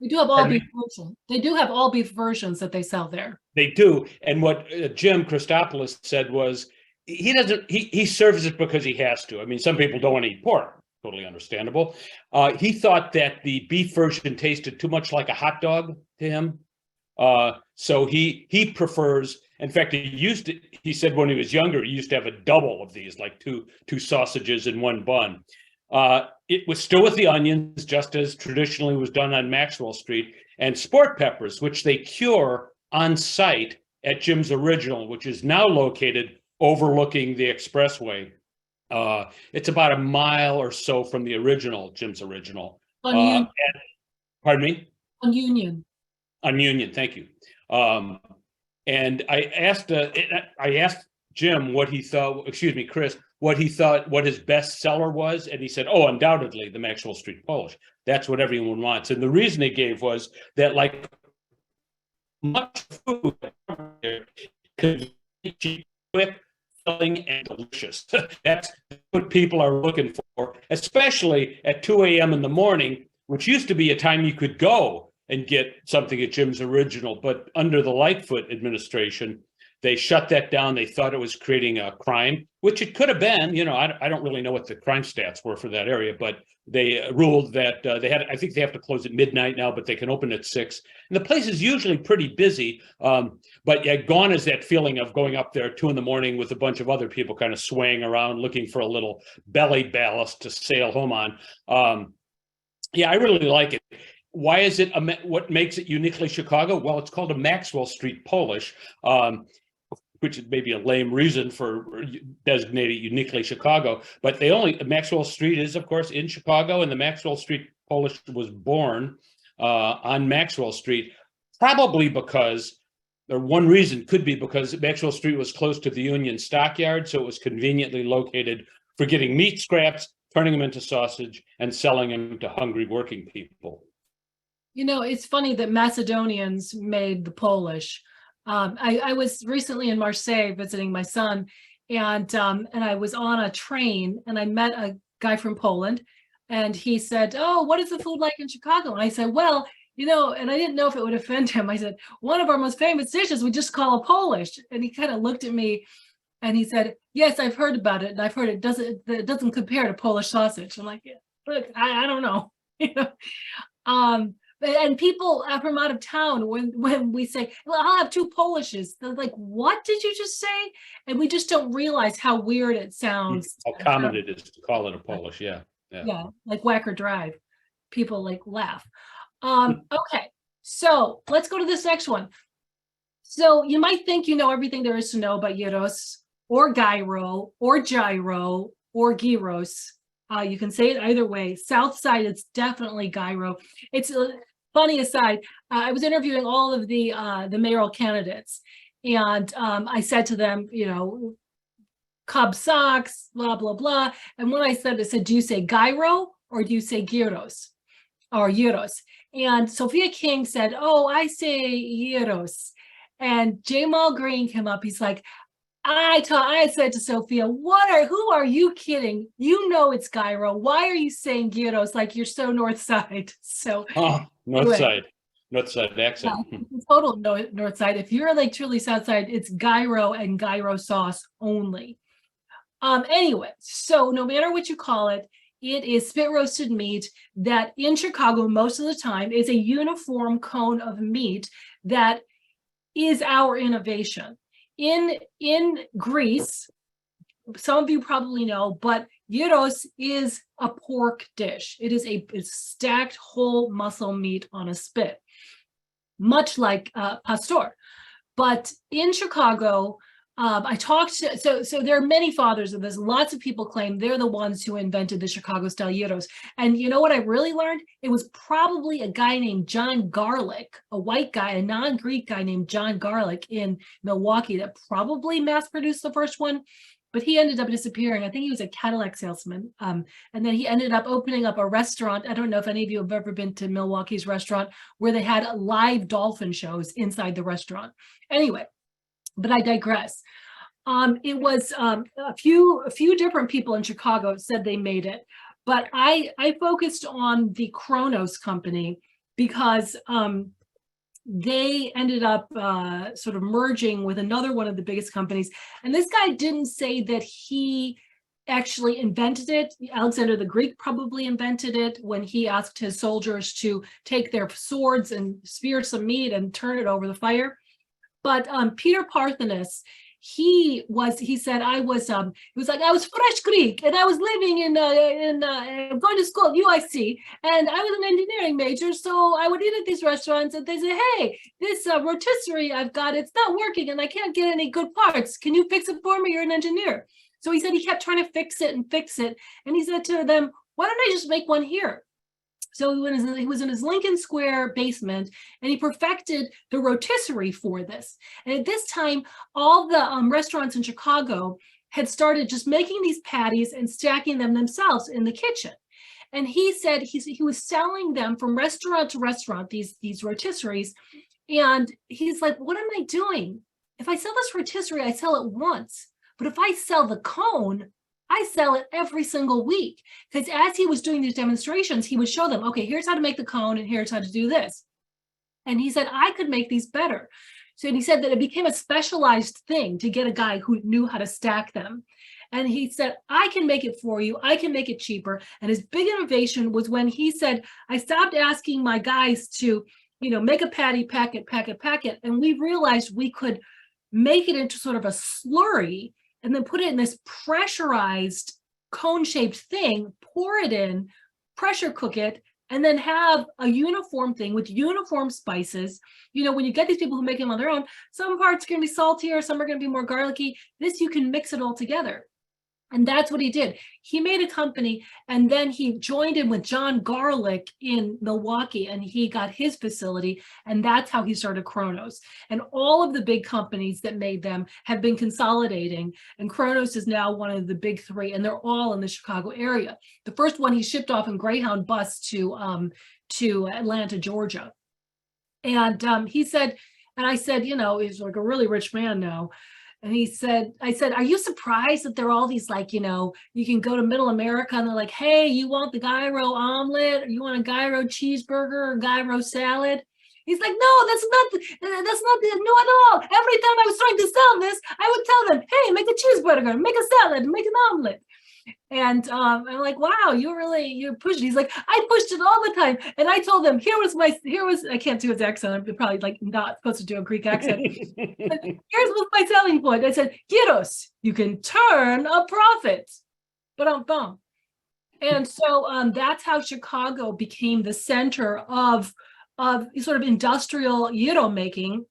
Speaker 3: we do have all beef versions. They do have all beef versions that they sell there.
Speaker 2: They do. And what Jim Christopoulos said was, he serves it because he has to. I mean, some people don't want to eat pork, totally understandable. He thought that the beef version tasted too much like a hot dog to him. So he prefers, in fact, he said when he was younger, he used to have a double of these, like two sausages in one bun. It was still with the onions, just as traditionally was done on Maxwell Street, and sport peppers, which they cure on site at Jim's Original, which is now located overlooking the expressway. It's about a mile or so from the original Jim's Original.
Speaker 3: Union.
Speaker 2: Pardon me?
Speaker 3: On Union.
Speaker 2: On Union, thank you. And I asked Jim what he thought, excuse me, Chris, what he thought, what his best seller was. And he said, oh, undoubtedly the Maxwell Street Polish. That's what everyone wants. And the reason he gave was that, like much food, quick, filling, and delicious. That's what people are looking for, especially at 2 a.m. in the morning, which used to be a time you could go and get something at Jim's Original. But under the Lightfoot administration, they shut that down. They thought it was creating a crime, which it could have been. You know, I don't really know what the crime stats were for that area, but they ruled that I think they have to close at midnight now, but they can open at 6. And the place is usually pretty busy. But yeah, gone is that feeling of going up there at 2 in the morning with a bunch of other people kind of swaying around, looking for a little belly ballast to sail home on. Yeah, I really like it. why is it what makes it uniquely Chicago? Well, it's called a Maxwell Street Polish, which is maybe a lame reason for designating uniquely Chicago. But Maxwell Street is, of course, in Chicago, and the Maxwell Street Polish was born on Maxwell Street, probably because, or one reason could be because Maxwell Street was close to the Union Stockyard, so it was conveniently located for getting meat scraps, turning them into sausage, and selling them to hungry working people.
Speaker 3: It's funny that Macedonians made the Polish. I was recently in Marseille visiting my son, and I was on a train, and I met a guy from Poland, and he said, "Oh, what is the food like in Chicago?" And I said, "Well, and I didn't know if it would offend him. I said, one of our most famous dishes we just call a Polish." And he kind of looked at me and he said, "Yes, I've heard about it. And I've heard it doesn't compare to Polish sausage." I'm like, yeah, look, I don't know. And people from out of town, when we say, "Well, I'll have 2 Polishes," they're like, "What did you just say?" And we just don't realize how weird it sounds.
Speaker 2: How common it is to call it a Polish. Yeah.
Speaker 3: Like Whacker Drive. People like laugh. Okay, so let's go to this next one. So you might think you know everything there is to know about gyros or gyro or gyro or gyros. You can say it either way. South side, it's definitely gyro. It's a funny aside. I was interviewing all of the mayoral candidates, and I said to them, Cub socks, blah blah blah. And when I said, "Do you say gyro or do you say gyros or gyros?" And Sophia King said, "Oh, I say gyros." And Jamal Green came up. He's like, I said to Sophia, who are you kidding? It's gyro. Why are you saying gyros like you're so north side?" So
Speaker 2: north side accent.
Speaker 3: Total north side. If you're like truly south side, it's gyro and gyro sauce only. Anyway, so no matter what you call it, it is spit roasted meat that in Chicago most of the time is a uniform cone of meat that is our innovation. In Greece, some of you probably know, but gyros is a pork dish. It is it's stacked whole muscle meat on a spit, much like pastor. But in Chicago, I talked to, so there are many fathers of this. Lots of people claim they're the ones who invented the Chicago style gyros. And you know what I really learned? It was probably a guy named John Garlic, a white guy, a non-Greek guy named John Garlic in Milwaukee that probably mass produced the first one. But he ended up disappearing. I think he was a Cadillac salesman. And then he ended up opening up a restaurant. I don't know if any of you have ever been to Milwaukee's restaurant where they had live dolphin shows inside the restaurant. Anyway, but I digress. It was a few different people in Chicago said they made it, but I focused on the Kronos company because they ended up sort of merging with another one of the biggest companies. And this guy didn't say that he actually invented it. Alexander the Greek probably invented it when he asked his soldiers to take their swords and spear some meat and turn it over the fire. But Peter Parthenus, he said, I was fresh Greek and I was living going to school at UIC and I was an engineering major. So I would eat at these restaurants and they say, "Hey, this rotisserie I've got, it's not working and I can't get any good parts. Can you fix it for me? You're an engineer." So he said he kept trying to fix it. And he said to them, "Why don't I just make one here?" So he was in his Lincoln Square basement and he perfected the rotisserie for this. And at this time, all the restaurants in Chicago had started just making these patties and stacking them themselves in the kitchen. And he said he was selling them from restaurant to restaurant, these rotisseries. And he's like, "What am I doing? If I sell this rotisserie, I sell it once. But if I sell the cone, I sell it every single week." Because as he was doing these demonstrations, he would show them, "Okay, here's how to make the cone and here's how to do this." And he said, I could make these better. So he said that it became a specialized thing to get a guy who knew how to stack them. And he said, "I can make it for you. I can make it cheaper." And his big innovation was when he said, "I stopped asking my guys to, make a patty, pack it. And we realized we could make it into sort of a slurry and then put it in this pressurized cone-shaped thing, pour it in, pressure cook it, and then have a uniform thing with uniform spices. When you get these people who make them on their own, some parts are going to be saltier, some are going to be more garlicky. This, you can mix it all together. And that's what he did. He made a company, and then he joined in with John Garlic in Milwaukee, and he got his facility, and that's how he started Kronos. And all of the big companies that made them have been consolidating, and Kronos is now one of the big three, and they're all in the Chicago area. The first one he shipped off in Greyhound bus to Atlanta, Georgia. And he said, and I said, he's like a really rich man now. And I said, are you surprised that there are all these, you can go to Middle America and they're like, hey, you want the gyro omelet, or you want a gyro cheeseburger or gyro salad? He's like, no, that's not no at all. Every time I was trying to sell this, I would tell them, hey, make a cheeseburger, make a salad, make an omelet. And I'm like, wow, you're pushing. He's like, I pushed it all the time. And I told them, I can't do his accent. I'm probably not supposed to do a Greek accent. Here's what's my selling point. I said, gyros, you can turn a profit. Ba-dum-bum. And so that's how Chicago became the center of sort of industrial gyro making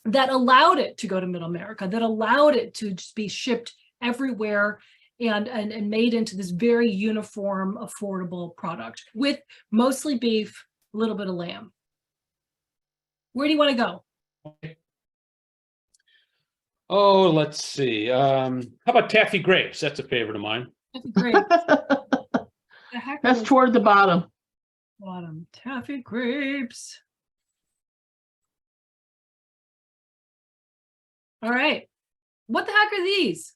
Speaker 3: that allowed it to go to Middle America, that allowed it to just be shipped everywhere and made into this very uniform, affordable product with mostly beef, a little bit of lamb. Where do you want to go?
Speaker 2: Oh, let's see. How about Taffy Grapes? That's a favorite of mine.
Speaker 3: Taffy Grapes.
Speaker 1: That's toward the bottom.
Speaker 3: Taffy Grapes. All right. What the heck are these?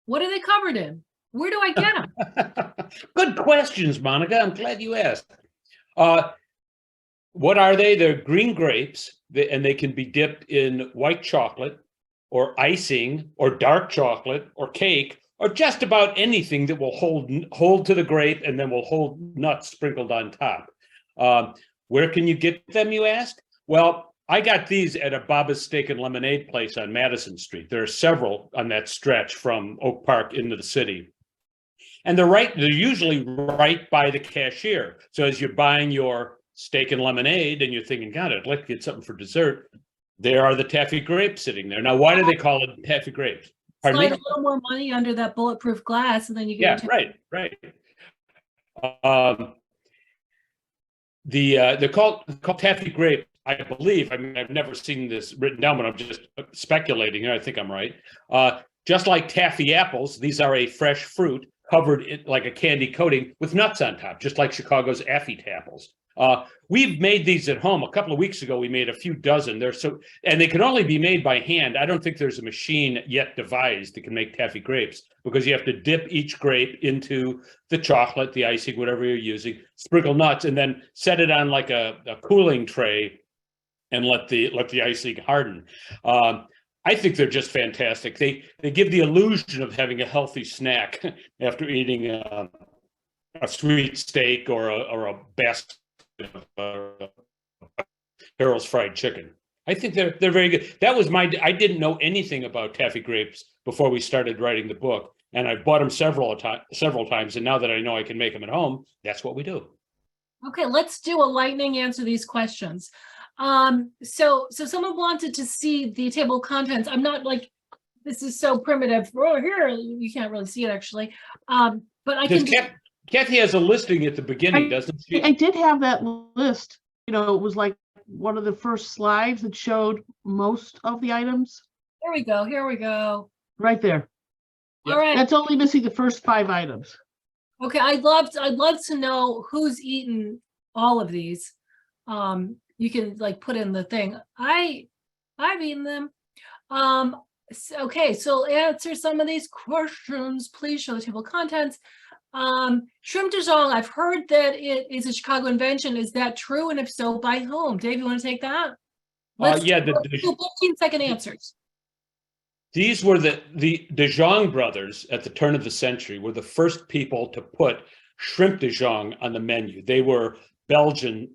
Speaker 3: What are they covered in? Where do I get them?
Speaker 2: Good questions, Monica. I'm glad you asked. What are they? They're green grapes, and they can be dipped in white chocolate or icing or dark chocolate or cake or just about anything that will hold to the grape and then will hold nuts sprinkled on top. Where can you get them, you ask? Well, I got these at a Baba's Steak and Lemonade place on Madison Street. There are several on that stretch from Oak Park into the city. And they're usually right by the cashier. So as you're buying your steak and lemonade and you're thinking, God, I'd like to get something for dessert, there are the Taffy Grapes sitting there. Now, why do they call it Taffy Grapes? Pardon me?
Speaker 3: Slide a little more money under that bulletproof glass, and then you get
Speaker 2: right. They're called Taffy Grapes, I believe. I mean, I've never seen this written down, but I'm just speculating here. I think I'm right. Just like taffy apples, these are a fresh fruit covered in like a candy coating with nuts on top, just like Chicago's Affy apples. We've made these at home. A couple of weeks ago, we made a few dozen. And they can only be made by hand. I don't think there's a machine yet devised that can make Taffy Grapes, because you have to dip each grape into the chocolate, the icing, whatever you're using, sprinkle nuts, and then set it on like a cooling tray and let the icing harden. I think they're just fantastic. They give the illusion of having a healthy snack after eating a sweet steak or a basket of Harold's fried chicken. I think they're very good. I didn't know anything about Taffy Grapes before we started writing the book, and I bought them several times. And now that I know I can make them at home, that's what we do.
Speaker 3: Okay, let's do a lightning answer these questions. So someone wanted to see the table of contents. I'm not like, this is so primitive. Oh, here, you can't really see it actually. But I can.
Speaker 2: Kathy has a listing at the beginning, doesn't she?
Speaker 1: I did have that list. It was like one of the first slides that showed most of the items.
Speaker 3: Here we go.
Speaker 1: Right there.
Speaker 3: All right.
Speaker 1: That's only missing the first 5 items.
Speaker 3: Okay, I'd love to know who's eaten all of these. You can like put in the thing. I've eaten them. Okay, so answer some of these questions. Please show the table of contents. Shrimp de Jong, I've heard that it is a Chicago invention. Is that true? And if so, by whom? Dave, you want to take that? Let's do 15-second answers.
Speaker 2: These were the de Jong brothers at the turn of the century were the first people to put shrimp de Jong on the menu. They were Belgian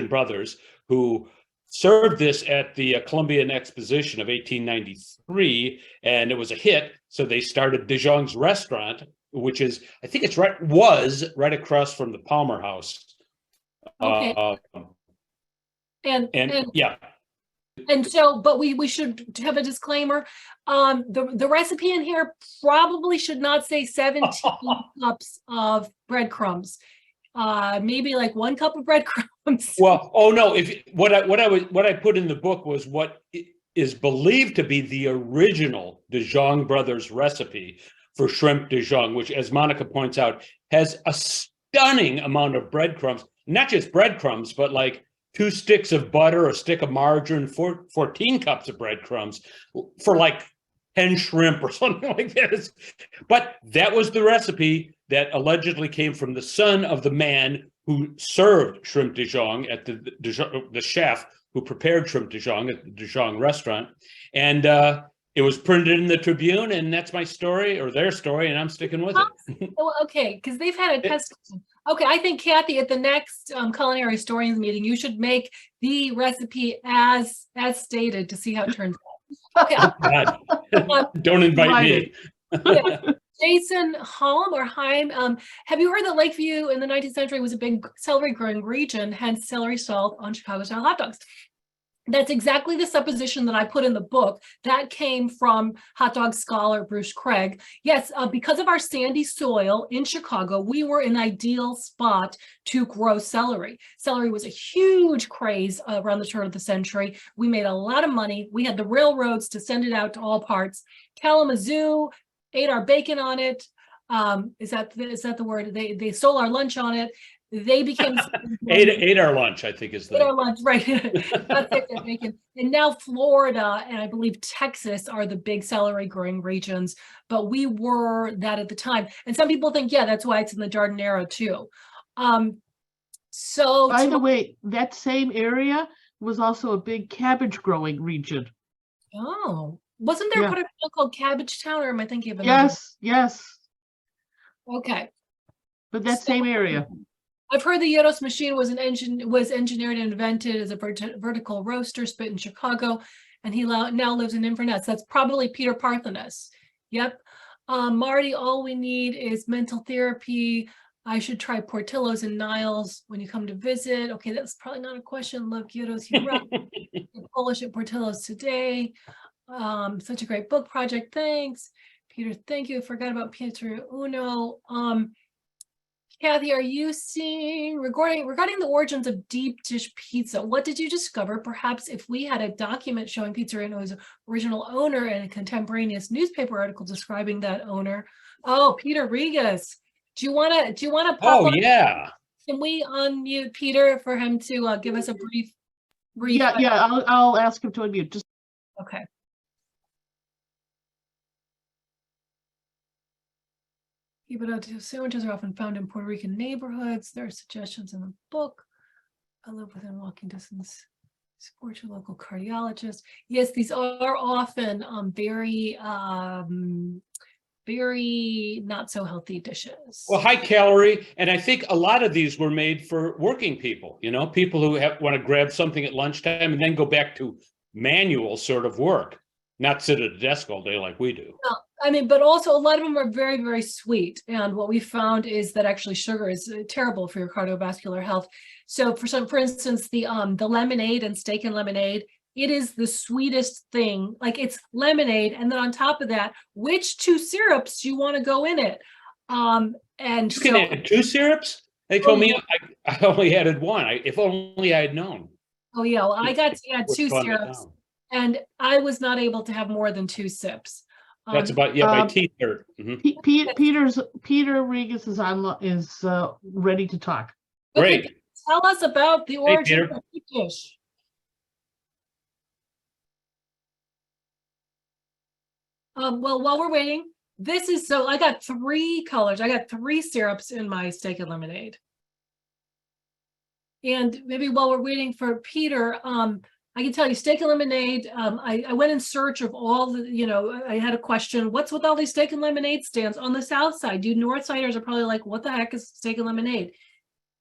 Speaker 2: brothers who served this at the Columbian Exposition of 1893, and it was a hit. So they started de Jong's restaurant, which was right across from the Palmer House
Speaker 3: Okay. And
Speaker 2: yeah.
Speaker 3: And so, but we should have a disclaimer. The recipe in here probably should not say 17 cups of breadcrumbs. Maybe like 1 cup of breadcrumbs.
Speaker 2: Well, oh no, what I put in the book was what is believed to be the original DeJong brothers recipe for shrimp DeJong, which, as Monica points out, has a stunning amount of breadcrumbs, not just breadcrumbs, but like 2 sticks of butter, a stick of margarine, 14 cups of breadcrumbs for like 10 shrimp or something like this. But that was the recipe that allegedly came from the son of the man who served shrimp DeJong at the chef who prepared shrimp DeJong at the DeJong restaurant. And it was printed in the Tribune, and that's my story, or their story, and I'm sticking with it.
Speaker 3: Okay, because they've had a test. Okay, I think, Kathy, at the next culinary historians meeting, you should make the recipe as stated to see how it turns out. Okay.
Speaker 2: Oh, don't invite me.
Speaker 3: Yeah. Jason Heim, have you heard that Lakeview in the 19th century was a big celery growing region, hence celery salt on Chicago style hot dogs? That's exactly the supposition that I put in the book. That came from hot dog scholar Bruce Craig. Yes, because of our sandy soil in Chicago, we were an ideal spot to grow celery. Celery was a huge craze around the turn of the century. We made a lot of money. We had the railroads to send it out to all parts. Kalamazoo ate our bacon on it. Is that the word? They stole our lunch on it. They became
Speaker 2: ate our lunch, I think is the
Speaker 3: our lunch, right? Bacon. And now Florida and I believe Texas are the big celery growing regions, but we were that at the time. And some people think, yeah, that's why it's in the Dardanelles too. So
Speaker 1: by the way, that same area was also a big cabbage growing region.
Speaker 3: Oh, wasn't there a town called Cabbage Town, or am I thinking of it?
Speaker 1: Yes.
Speaker 3: Okay.
Speaker 1: But that same area.
Speaker 3: I've heard the Yodos machine was engineered and invented as a vertical roaster spit in Chicago, and he now lives in Inverness. That's probably Peter Parthenos. Yep. Marty, all we need is mental therapy. I should try Portillo's and Niles when you come to visit. Okay, that's probably not a question. Love Yodos. You rock. Polish at Portillo's today. Such a great book project. Thanks. Peter, thank you. I forgot about Pietro Uno. Kathy, are you seeing regarding the origins of deep dish pizza? What did you discover? Perhaps if we had a document showing Pizza Uno's original owner and a contemporaneous newspaper article describing that owner. Oh, Peter Regas. Do you want to pop
Speaker 2: Oh, yeah.
Speaker 3: Can we unmute Peter for him to give us a brief?
Speaker 1: Yeah. I'll ask him to unmute. Just
Speaker 3: okay. Jibarito sandwiches are often found in Puerto Rican neighborhoods. There are suggestions in the book. I live within walking distance. Support your local cardiologist. Yes, these are often very not so healthy dishes.
Speaker 2: Well, high calorie, and I think a lot of these were made for working people. People who want to grab something at lunchtime and then go back to manual sort of work, not sit at a desk all day like we do.
Speaker 3: No, I mean, but also a lot of them are very, very sweet. And what we found is that actually sugar is terrible for your cardiovascular health. So for instance, the lemonade and steak and lemonade, it is the sweetest thing. Like it's lemonade, and then on top of that, which 2 syrups do you want to go in it? And
Speaker 2: you can add 2 syrups. They told me I only added 1. If only I had known.
Speaker 3: Oh yeah, well, I got to add 2 syrups, and I was not able to have more than 2 sips.
Speaker 2: That's about my teeth hurt. Mm-hmm.
Speaker 1: Peter Regas is ready to talk.
Speaker 2: Great.
Speaker 3: Okay, tell us about the origin of the dish. Well, while we're waiting, I got 3 colors. I got 3 syrups in my steak and lemonade. And maybe while we're waiting for Peter, I can tell you steak and lemonade. I went in search of all the, I had a question, what's with all these steak and lemonade stands on the South Side? You Northsiders are probably like, what the heck is steak and lemonade?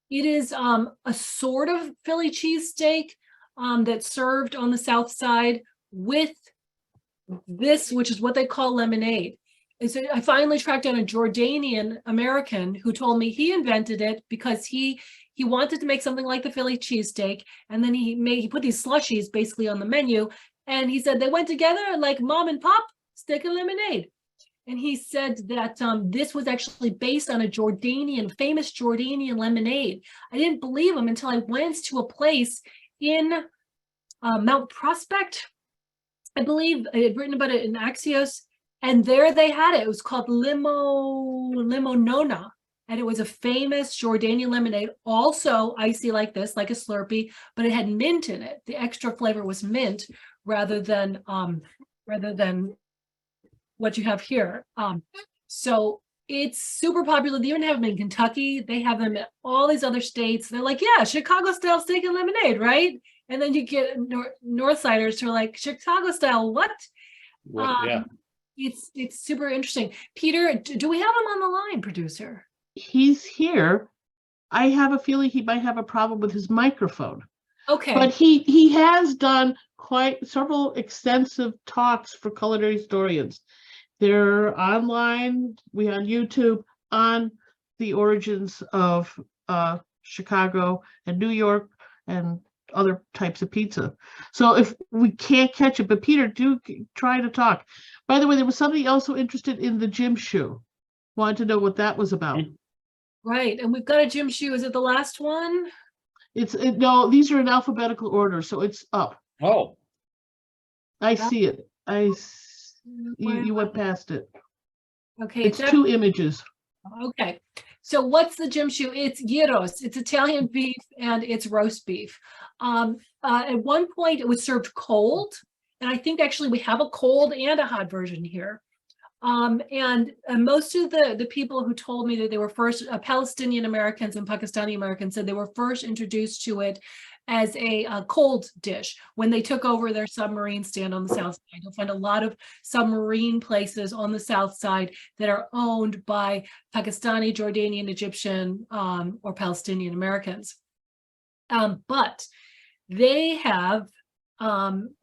Speaker 3: It is a sort of Philly cheesesteak that's served on the South Side with this, which is what they call lemonade. So I finally tracked down a Jordanian American who told me he invented it because he wanted to make something like the Philly cheesesteak, and then he put these slushies basically on the menu, and he said they went together like mom and pop, steak and lemonade. And he said that this was actually based on a famous Jordanian lemonade. I didn't believe him until I went to a place in Mount Prospect. I believe I had written about it in Axios, and there they had it. It was called Limonona, and it was a famous Jordanian lemonade, also icy like this, like a Slurpee, but it had mint in it. The extra flavor was mint rather than what you have here. So it's super popular. They even have them in Kentucky. They have them in all these other states. They're like, yeah, Chicago style steak and lemonade, right? And then you get Northsiders who are like, Chicago style, what?
Speaker 2: Yeah.
Speaker 3: It's super interesting. Peter, do we have him on the line, producer?
Speaker 1: He's here. I have a feeling he might have a problem with his microphone.
Speaker 3: Okay.
Speaker 1: But he has done quite several extensive talks for culinary historians. They're online, on YouTube, on the origins of Chicago and New York and other types of pizza. So if we can't catch it, but Peter, do try to talk. By the way, there was somebody also interested in the gym shoe. Wanted to know what that was about.
Speaker 3: Right, and we've got a gym shoe. Is it the last one?
Speaker 1: No, these are in alphabetical order, so it's up.
Speaker 2: Oh,
Speaker 1: I see it. You went past it.
Speaker 3: Okay,
Speaker 1: It's 2 images.
Speaker 3: Okay, so what's the gym shoe? It's gyros. It's Italian beef and it's roast beef. At one point, it was served cold, and I think actually we have a cold and a hot version here. And most of the people who told me that they were first Palestinian Americans and Pakistani Americans said they were first introduced to it as a cold dish when they took over their submarine stand on the south side. You'll find a lot of submarine places on the south side that are owned by Pakistani, Jordanian, Egyptian, or Palestinian Americans. But they have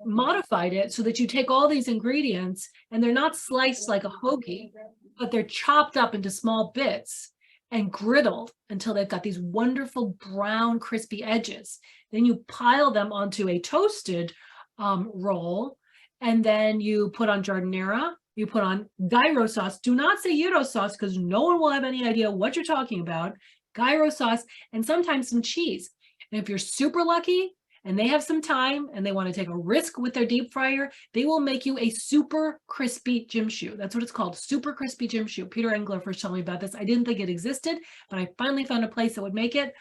Speaker 3: modified it so that you take all these ingredients and they're not sliced like a hoagie, but they're chopped up into small bits and griddled until they've got these wonderful brown crispy edges. Then you pile them onto a toasted roll, and then you put on giardiniera, you put on gyro sauce. Do not say gyro sauce because no one will have any idea what you're talking about. Gyro sauce, and sometimes some cheese. And if you're super lucky and they have some time and they want to take a risk with their deep fryer, they will make you a super crispy gym shoe. That's what it's called, super crispy gym shoe. Peter Engler first told me about this. I didn't think it existed, but I finally found a place that would make it.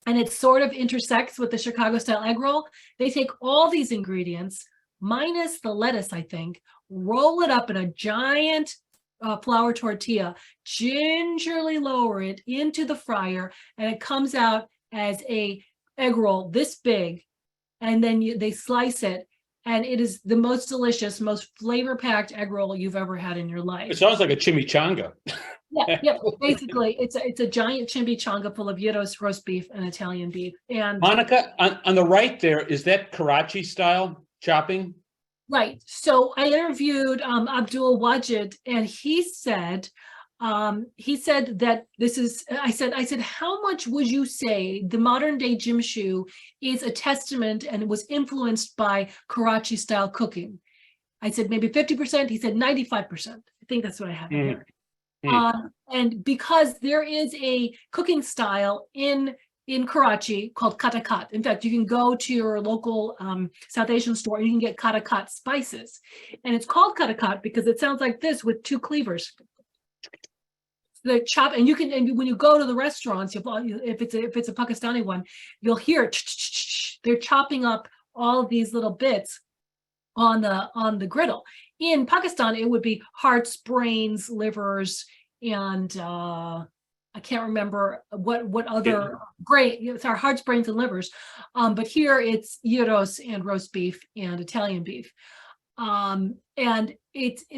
Speaker 3: And it sort of intersects with the Chicago style egg roll. They take all these ingredients, minus the lettuce, I think, roll it up in a giant flour tortilla, gingerly lower it into the fryer, and it comes out as a egg roll this big, and then they slice it, and it is the most delicious, most flavor-packed egg roll you've ever had in your life.
Speaker 2: it sounds like a chimichanga.
Speaker 3: Yeah, basically, it's a giant chimichanga full of gyros, roast beef, and Italian beef. And
Speaker 2: Monica, on the right there, is that Karachi style chopping?
Speaker 3: right. So I interviewed Abdul Wajid, and he said that this is, I said, how much would you say the modern day gym shoe is a testament and it was influenced by Karachi style cooking? I said, maybe 50%. He said 95%. I think that's what I have here. And because there is a cooking style in Karachi called katakat. In fact, you can go to your local South Asian store and you can get katakat spices. And it's called katakat because it sounds like this with 2 cleavers. The chop, and you can, and when you go to the restaurants, if it's a Pakistani one, you'll hear they're chopping up all these little bits on the griddle. In Pakistan, it would be hearts, brains, livers, and I can't remember what other it's our hearts, brains, and livers. But here it's gyros and roast beef and Italian beef. And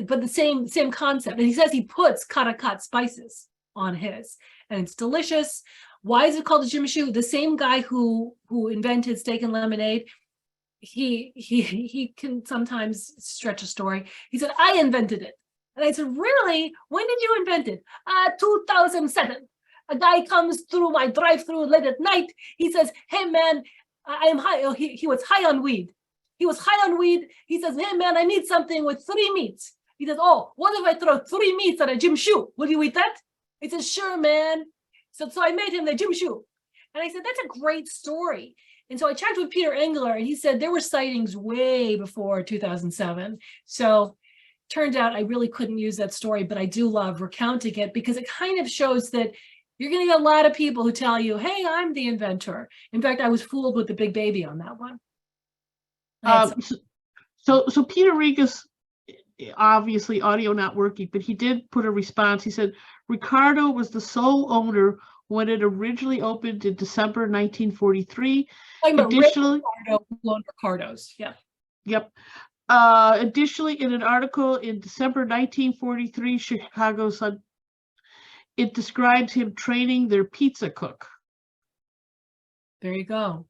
Speaker 3: but the same concept. And he says he puts katakat spices on his, and it's delicious. Why is it called a gym shoe? The same guy who invented steak and lemonade, he can sometimes stretch a story. He said, I invented it. And I said, really? When did you invent it? 2007. A guy comes through my drive-through late at night. He says, hey, man, I am high. Oh, he was high on weed. He was high on weed. He says, hey, man, I need something with 3 meats. He says, oh, what if I throw 3 meats at a gym shoe? Will you eat that? He says, sure, man. So I made him the gym shoe. And I said, that's a great story. And so I checked with Peter Engler, and he said there were sightings way before 2007. So turned out I really couldn't use that story, but I do love recounting it because it kind of shows that you're going to get a lot of people who tell you, hey, I'm the inventor. In fact, I was fooled with the big baby on that one.
Speaker 1: So Peter Regas, obviously audio not working, but he did put a response. He said, Ricardo was the sole owner when it originally opened in December 1943. Additionally,
Speaker 3: Ricardo's, yeah.
Speaker 1: Yep. Additionally, in an article in December 1943, Chicago Sun, it describes him training their pizza cook.
Speaker 3: There you go.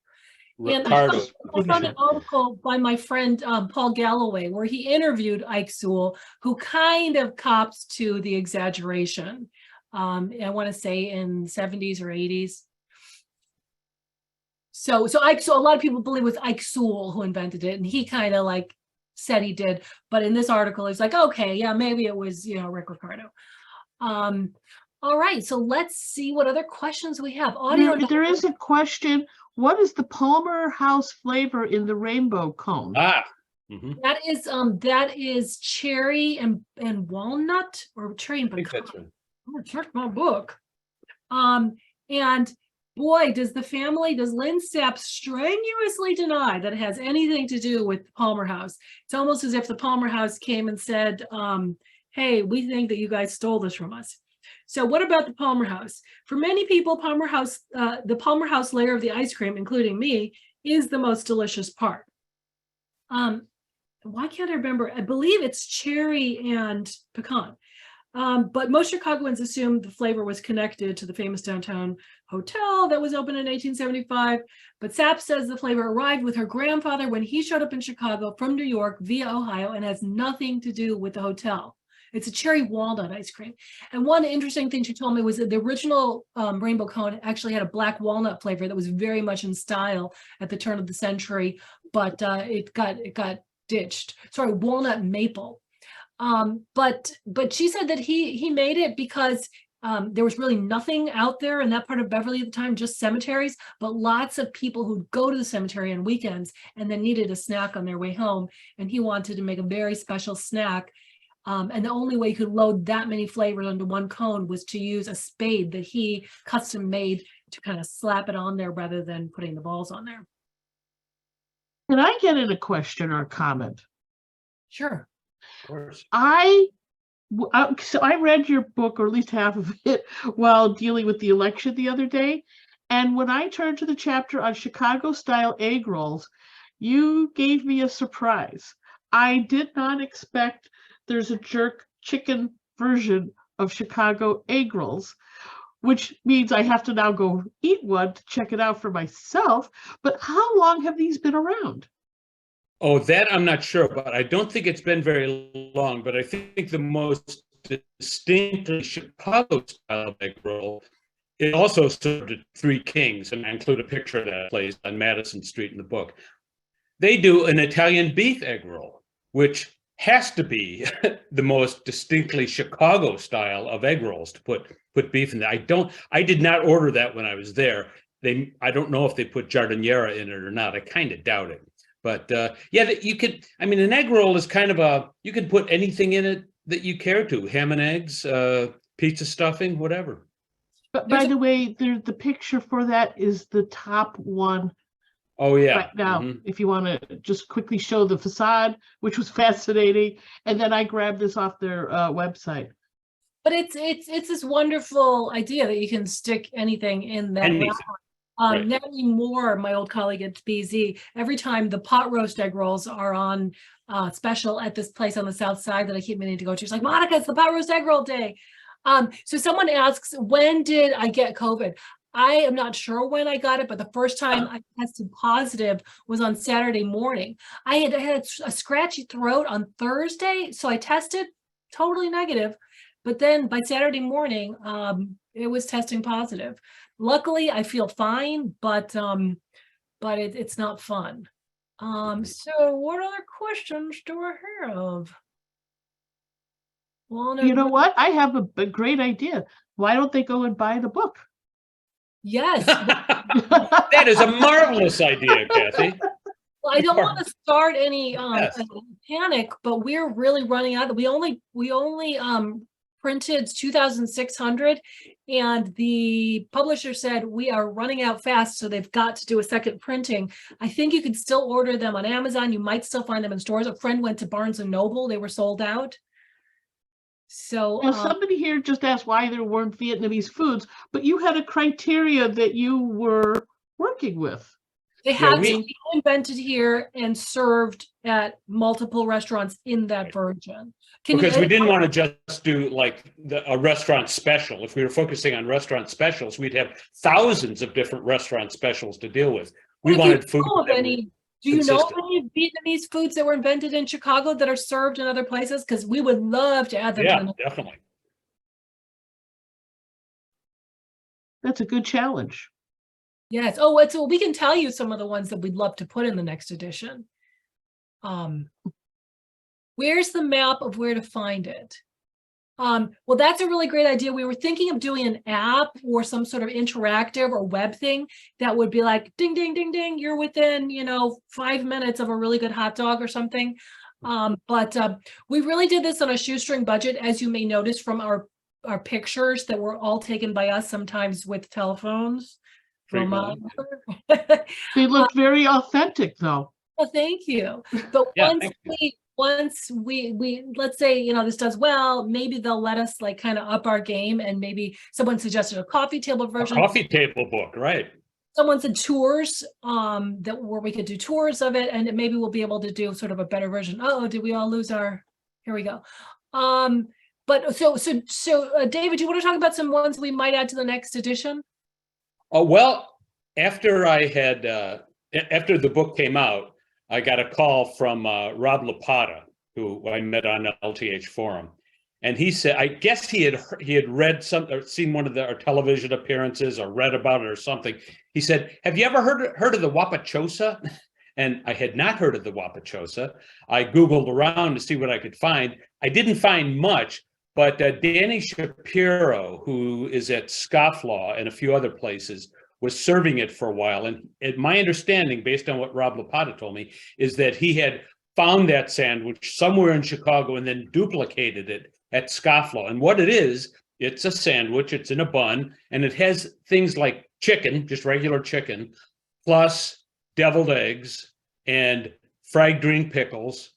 Speaker 2: Ricardo.
Speaker 3: And I found an article by my friend Paul Galloway where he interviewed Ike Sewell, who kind of cops to the exaggeration. I want to say in 70s or 80s. So a lot of people believe it was Ike Sewell who invented it, and he kind of like said he did. But in this article, it's like, okay, yeah, maybe it was, Rick Ricardo. All right, so let's see what other questions we have. Audio.
Speaker 1: There is a question. What is the Palmer House flavor in the rainbow cone?
Speaker 2: Mm-hmm.
Speaker 3: That is cherry and walnut, or cherry and pecan.
Speaker 2: That's right.
Speaker 3: I'm gonna check my book. And boy, does Lynn Sapp strenuously deny that it has anything to do with the Palmer House. It's almost as if the Palmer House came and said, hey, we think that you guys stole this from us. So what about the Palmer House? For many people, the Palmer House layer of the ice cream, including me, is the most delicious part. Why can't I remember? I believe it's cherry and pecan. But most Chicagoans assumed the flavor was connected to the famous downtown hotel that was opened in 1875. But Sapp says the flavor arrived with her grandfather when he showed up in Chicago from New York via Ohio and has nothing to do with the hotel. It's a cherry walnut ice cream. And one interesting thing she told me was that the original rainbow cone actually had a black walnut flavor that was very much in style at the turn of the century, but it got ditched. Sorry, walnut maple. But she said that he made it because there was really nothing out there in that part of Beverly at the time, just cemeteries, but lots of people who'd go to the cemetery on weekends and then needed a snack on their way home. And he wanted to make a very special snack. And the only way you could load that many flavors onto one cone was to use a spade that he custom made to kind of slap it on there rather than putting the balls on there.
Speaker 1: Can I get in a question or a comment?
Speaker 3: Sure.
Speaker 2: Of course.
Speaker 1: So I read your book, or at least half of it, while dealing with the election the other day. And when I turned to the chapter on Chicago-style egg rolls, you gave me a surprise. I did not expect there's a jerk chicken version of Chicago egg rolls, which means I have to now go eat one to check it out for myself. But how long have these been around?
Speaker 2: Oh, that I'm not sure, but I don't think it's been very long. But I think the most distinctly Chicago style egg roll, it also served at Three Kings, and I include a picture of that place on Madison Street in the book. They do an Italian beef egg roll, which has to be the most distinctly Chicago style of egg rolls to put beef in there. I did not order that when I was there. I don't know if they put giardiniera in it or not. I kind of doubt it. But yeah, you could, I mean, an egg roll is kind of you can put anything in it that you care to. Ham and eggs, pizza stuffing, whatever.
Speaker 1: But by the way, the picture for that is the top one.
Speaker 2: Oh, yeah.
Speaker 1: Right now, if you want to just quickly show the facade, which was fascinating. And then I grabbed this off their website.
Speaker 3: But it's this wonderful idea that you can stick anything in that wrapper.
Speaker 2: Right.
Speaker 3: Nancy Moore, my old colleague at BZ, every time the pot roast egg rolls are on special at this place on the South Side that I keep meaning to go to, she's like, Monica, it's the pot roast egg roll day. So someone asks, when did I get COVID? I am not sure when I got it, but the first time I tested positive was on Saturday morning. I had a scratchy throat on Thursday, so I tested. totally negative. But then by Saturday morning, it was testing positive. Luckily, I feel fine, but it's not fun. So what other questions do I have? Well,
Speaker 1: You know what? I have a great idea. Why don't they go and buy the book?
Speaker 3: Yes.
Speaker 2: That is a marvelous idea, Kathy.
Speaker 3: Well, I don't want to start any
Speaker 2: Yes.
Speaker 3: panic, but we're really running out. We only printed 2,600, and the publisher said we are running out fast, so they've got to do a second printing. I think you can still order them on Amazon. You might still find them in stores. A friend went to Barnes and Noble; they were sold out. So
Speaker 1: Now, somebody here just asked why there weren't Vietnamese foods, but you had a criteria that you were working with.
Speaker 3: they had to be invented here and served at multiple restaurants in that version.
Speaker 2: Because we didn't want to just do like a restaurant special. If we were focusing on restaurant specials, we'd have thousands of different restaurant specials to deal with. We wanted food.
Speaker 3: Do you know of any Vietnamese foods that were invented in Chicago that are served in other places? Because we would love to add them.
Speaker 2: Yeah, definitely.
Speaker 1: That's a good challenge.
Speaker 3: Yes. Oh, we can tell you some of the ones that we'd love to put in the next edition. Where's the map of where to find it? Well, that's a really great idea. We were thinking of doing an app or some sort of interactive or web thing that would be like, ding, ding, ding, ding, you're within, 5 minutes of a really good hot dog or something. But we really did this on a shoestring budget, as you may notice from our pictures that were all taken by us, sometimes with telephones.
Speaker 1: They look very authentic, though.
Speaker 3: Well, thank you. But once we let's say this does well, maybe they'll let us like kind of up our game, and maybe someone suggested a coffee table version.
Speaker 2: A coffee table book, right?
Speaker 3: Someone said tours, where we could do tours of it, and maybe we'll be able to do sort of a better version. Oh, did we all lose our? Here we go. But so David, do you want to talk about some ones we might add to the next edition?
Speaker 2: Oh, well, after the book came out, I got a call from Rob Lapata, who I met on LTH Forum, and he said, I guess he had read or seen one of our television appearances or read about it or something. He said, "Have you ever heard of the Wapachosa?" And I had not heard of the Wapachosa. I Googled around to see what I could find. I didn't find much, but Danny Shapiro, who is at Scofflaw and a few other places, was serving it for a while. And my understanding, based on what Rob Lapata told me, is that he had found that sandwich somewhere in Chicago and then duplicated it at Scofflaw. And what it is, it's a sandwich, it's in a bun, and it has things like chicken, just regular chicken, plus deviled eggs and fried green pickles.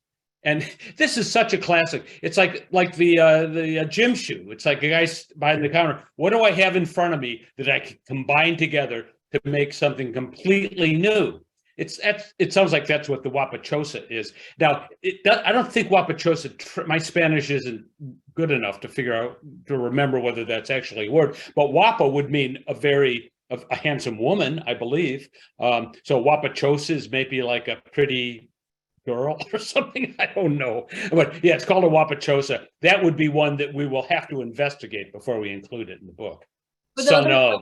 Speaker 2: And this is such a classic. It's like the gym shoe. It's like a guy behind the counter. What do I have in front of me that I can combine together to make something completely new? It sounds like that's what the Wapachosa is. Now, I don't think Wapachosa. My Spanish isn't good enough to remember whether that's actually a word. But Wapa would mean a handsome woman, I believe. So Wapachosa is maybe like a pretty girl or something. I don't know, but yeah, it's called a Wapachosa. That would be one that we will have to investigate before we include it in the book. Son of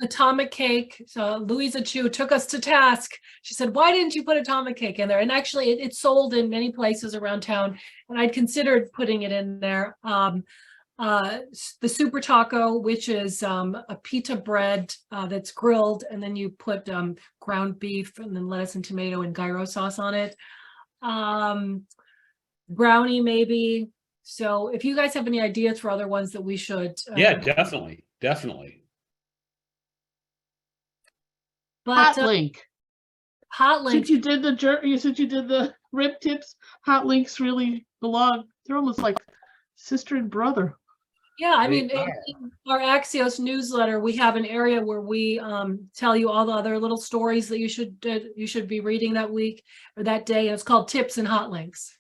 Speaker 3: Atomic Cake. So Louisa Chu took us to task. She said, "Why didn't you put Atomic Cake in there?" And actually, it's sold in many places around town, and I'd considered putting it in there. The Super Taco, which is a pita bread that's grilled, and then you put ground beef and then lettuce and tomato and gyro sauce on it. Brownie maybe. So if you guys have any ideas for other ones that we should
Speaker 2: yeah, definitely
Speaker 1: Hot link.
Speaker 3: Since
Speaker 1: you did the rib tips, hot links really belong. They're almost like sister and brother.
Speaker 3: Yeah, I mean, in our Axios newsletter, we have an area where we tell you all the other little stories that you should be reading that week or that day. It's called Tips and Hot Links.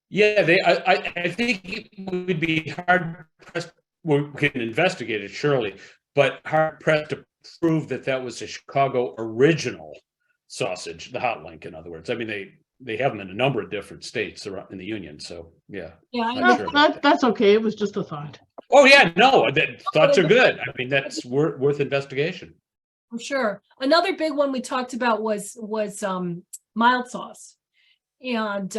Speaker 2: Yeah, I think it would be hard pressed. We can investigate it surely, but hard pressed to prove that was a Chicago original sausage, the hot link, in other words. I mean, they have them in a number of different states around in the union. So yeah.
Speaker 3: Yeah, I
Speaker 2: Not
Speaker 3: know.
Speaker 2: sure about that.
Speaker 1: That's okay. It was just a thought.
Speaker 2: Oh yeah, no, thoughts are good. I mean, that's worth investigation.
Speaker 3: For sure. Another big one we talked about was mild sauce, and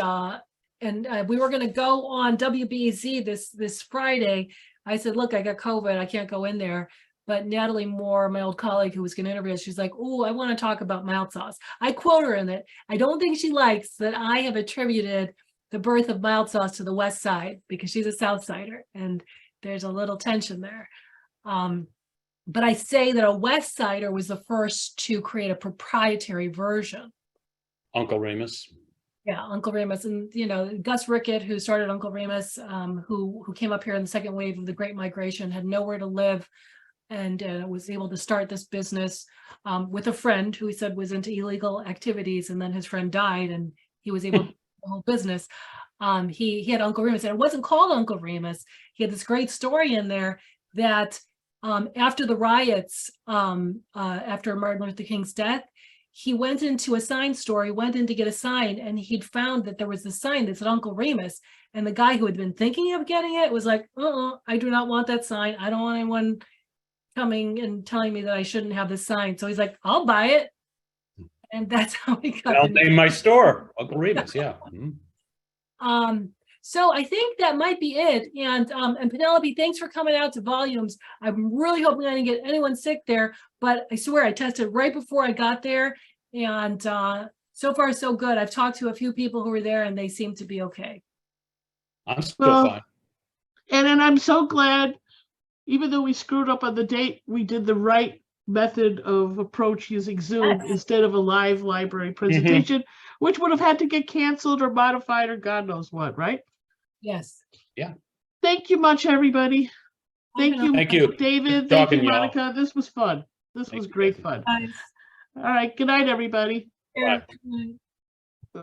Speaker 3: we were going to go on WBEZ this Friday. I said, look, I got COVID, I can't go in there. But Natalie Moore, my old colleague who was going to interview us, she's like, oh, I want to talk about mild sauce. I quote her in it. I don't think she likes that I have attributed the birth of mild sauce to the West Side, because she's a South Sider, and there's a little tension there. But I say that a West Sider was the first to create a proprietary version.
Speaker 2: Uncle Remus.
Speaker 3: Yeah, Uncle Remus, and Gus Rickett, who started Uncle Remus, who came up here in the second wave of the Great Migration, had nowhere to live, and was able to start this business with a friend who he said was into illegal activities, and then his friend died, and he was able to do the whole business. He had Uncle Remus, and it wasn't called Uncle Remus. He had this great story in there that after the riots, after Martin Luther King's death, he went into a sign store. He went in to get a sign, and he'd found that there was a sign that said Uncle Remus. And the guy who had been thinking of getting it was like, I do not want that sign. I don't want anyone coming and telling me that I shouldn't have this sign. So he's like, I'll buy it. And that's how he got
Speaker 2: I'll name my store Uncle Remus. Yeah.
Speaker 3: So I think that might be it. And Penelope, thanks for coming out to Volumes. I'm really hoping I didn't get anyone sick there, but I swear I tested right before I got there, and so far so good. I've talked to a few people who were there, and they seem to be okay.
Speaker 2: I'm still fine.
Speaker 1: And I'm so glad, even though we screwed up on the date, we did the right method of approach using Zoom instead of a live library presentation, which would have had to get canceled or modified or God knows what, right?
Speaker 3: Yes.
Speaker 2: Yeah.
Speaker 1: Thank you much, everybody. Thank you, David. Thank you,
Speaker 2: talking, y'all.
Speaker 1: Monica. This was fun. This was great fun.
Speaker 3: Guys.
Speaker 1: All right. Good night, everybody.
Speaker 3: Yeah.
Speaker 2: Bye.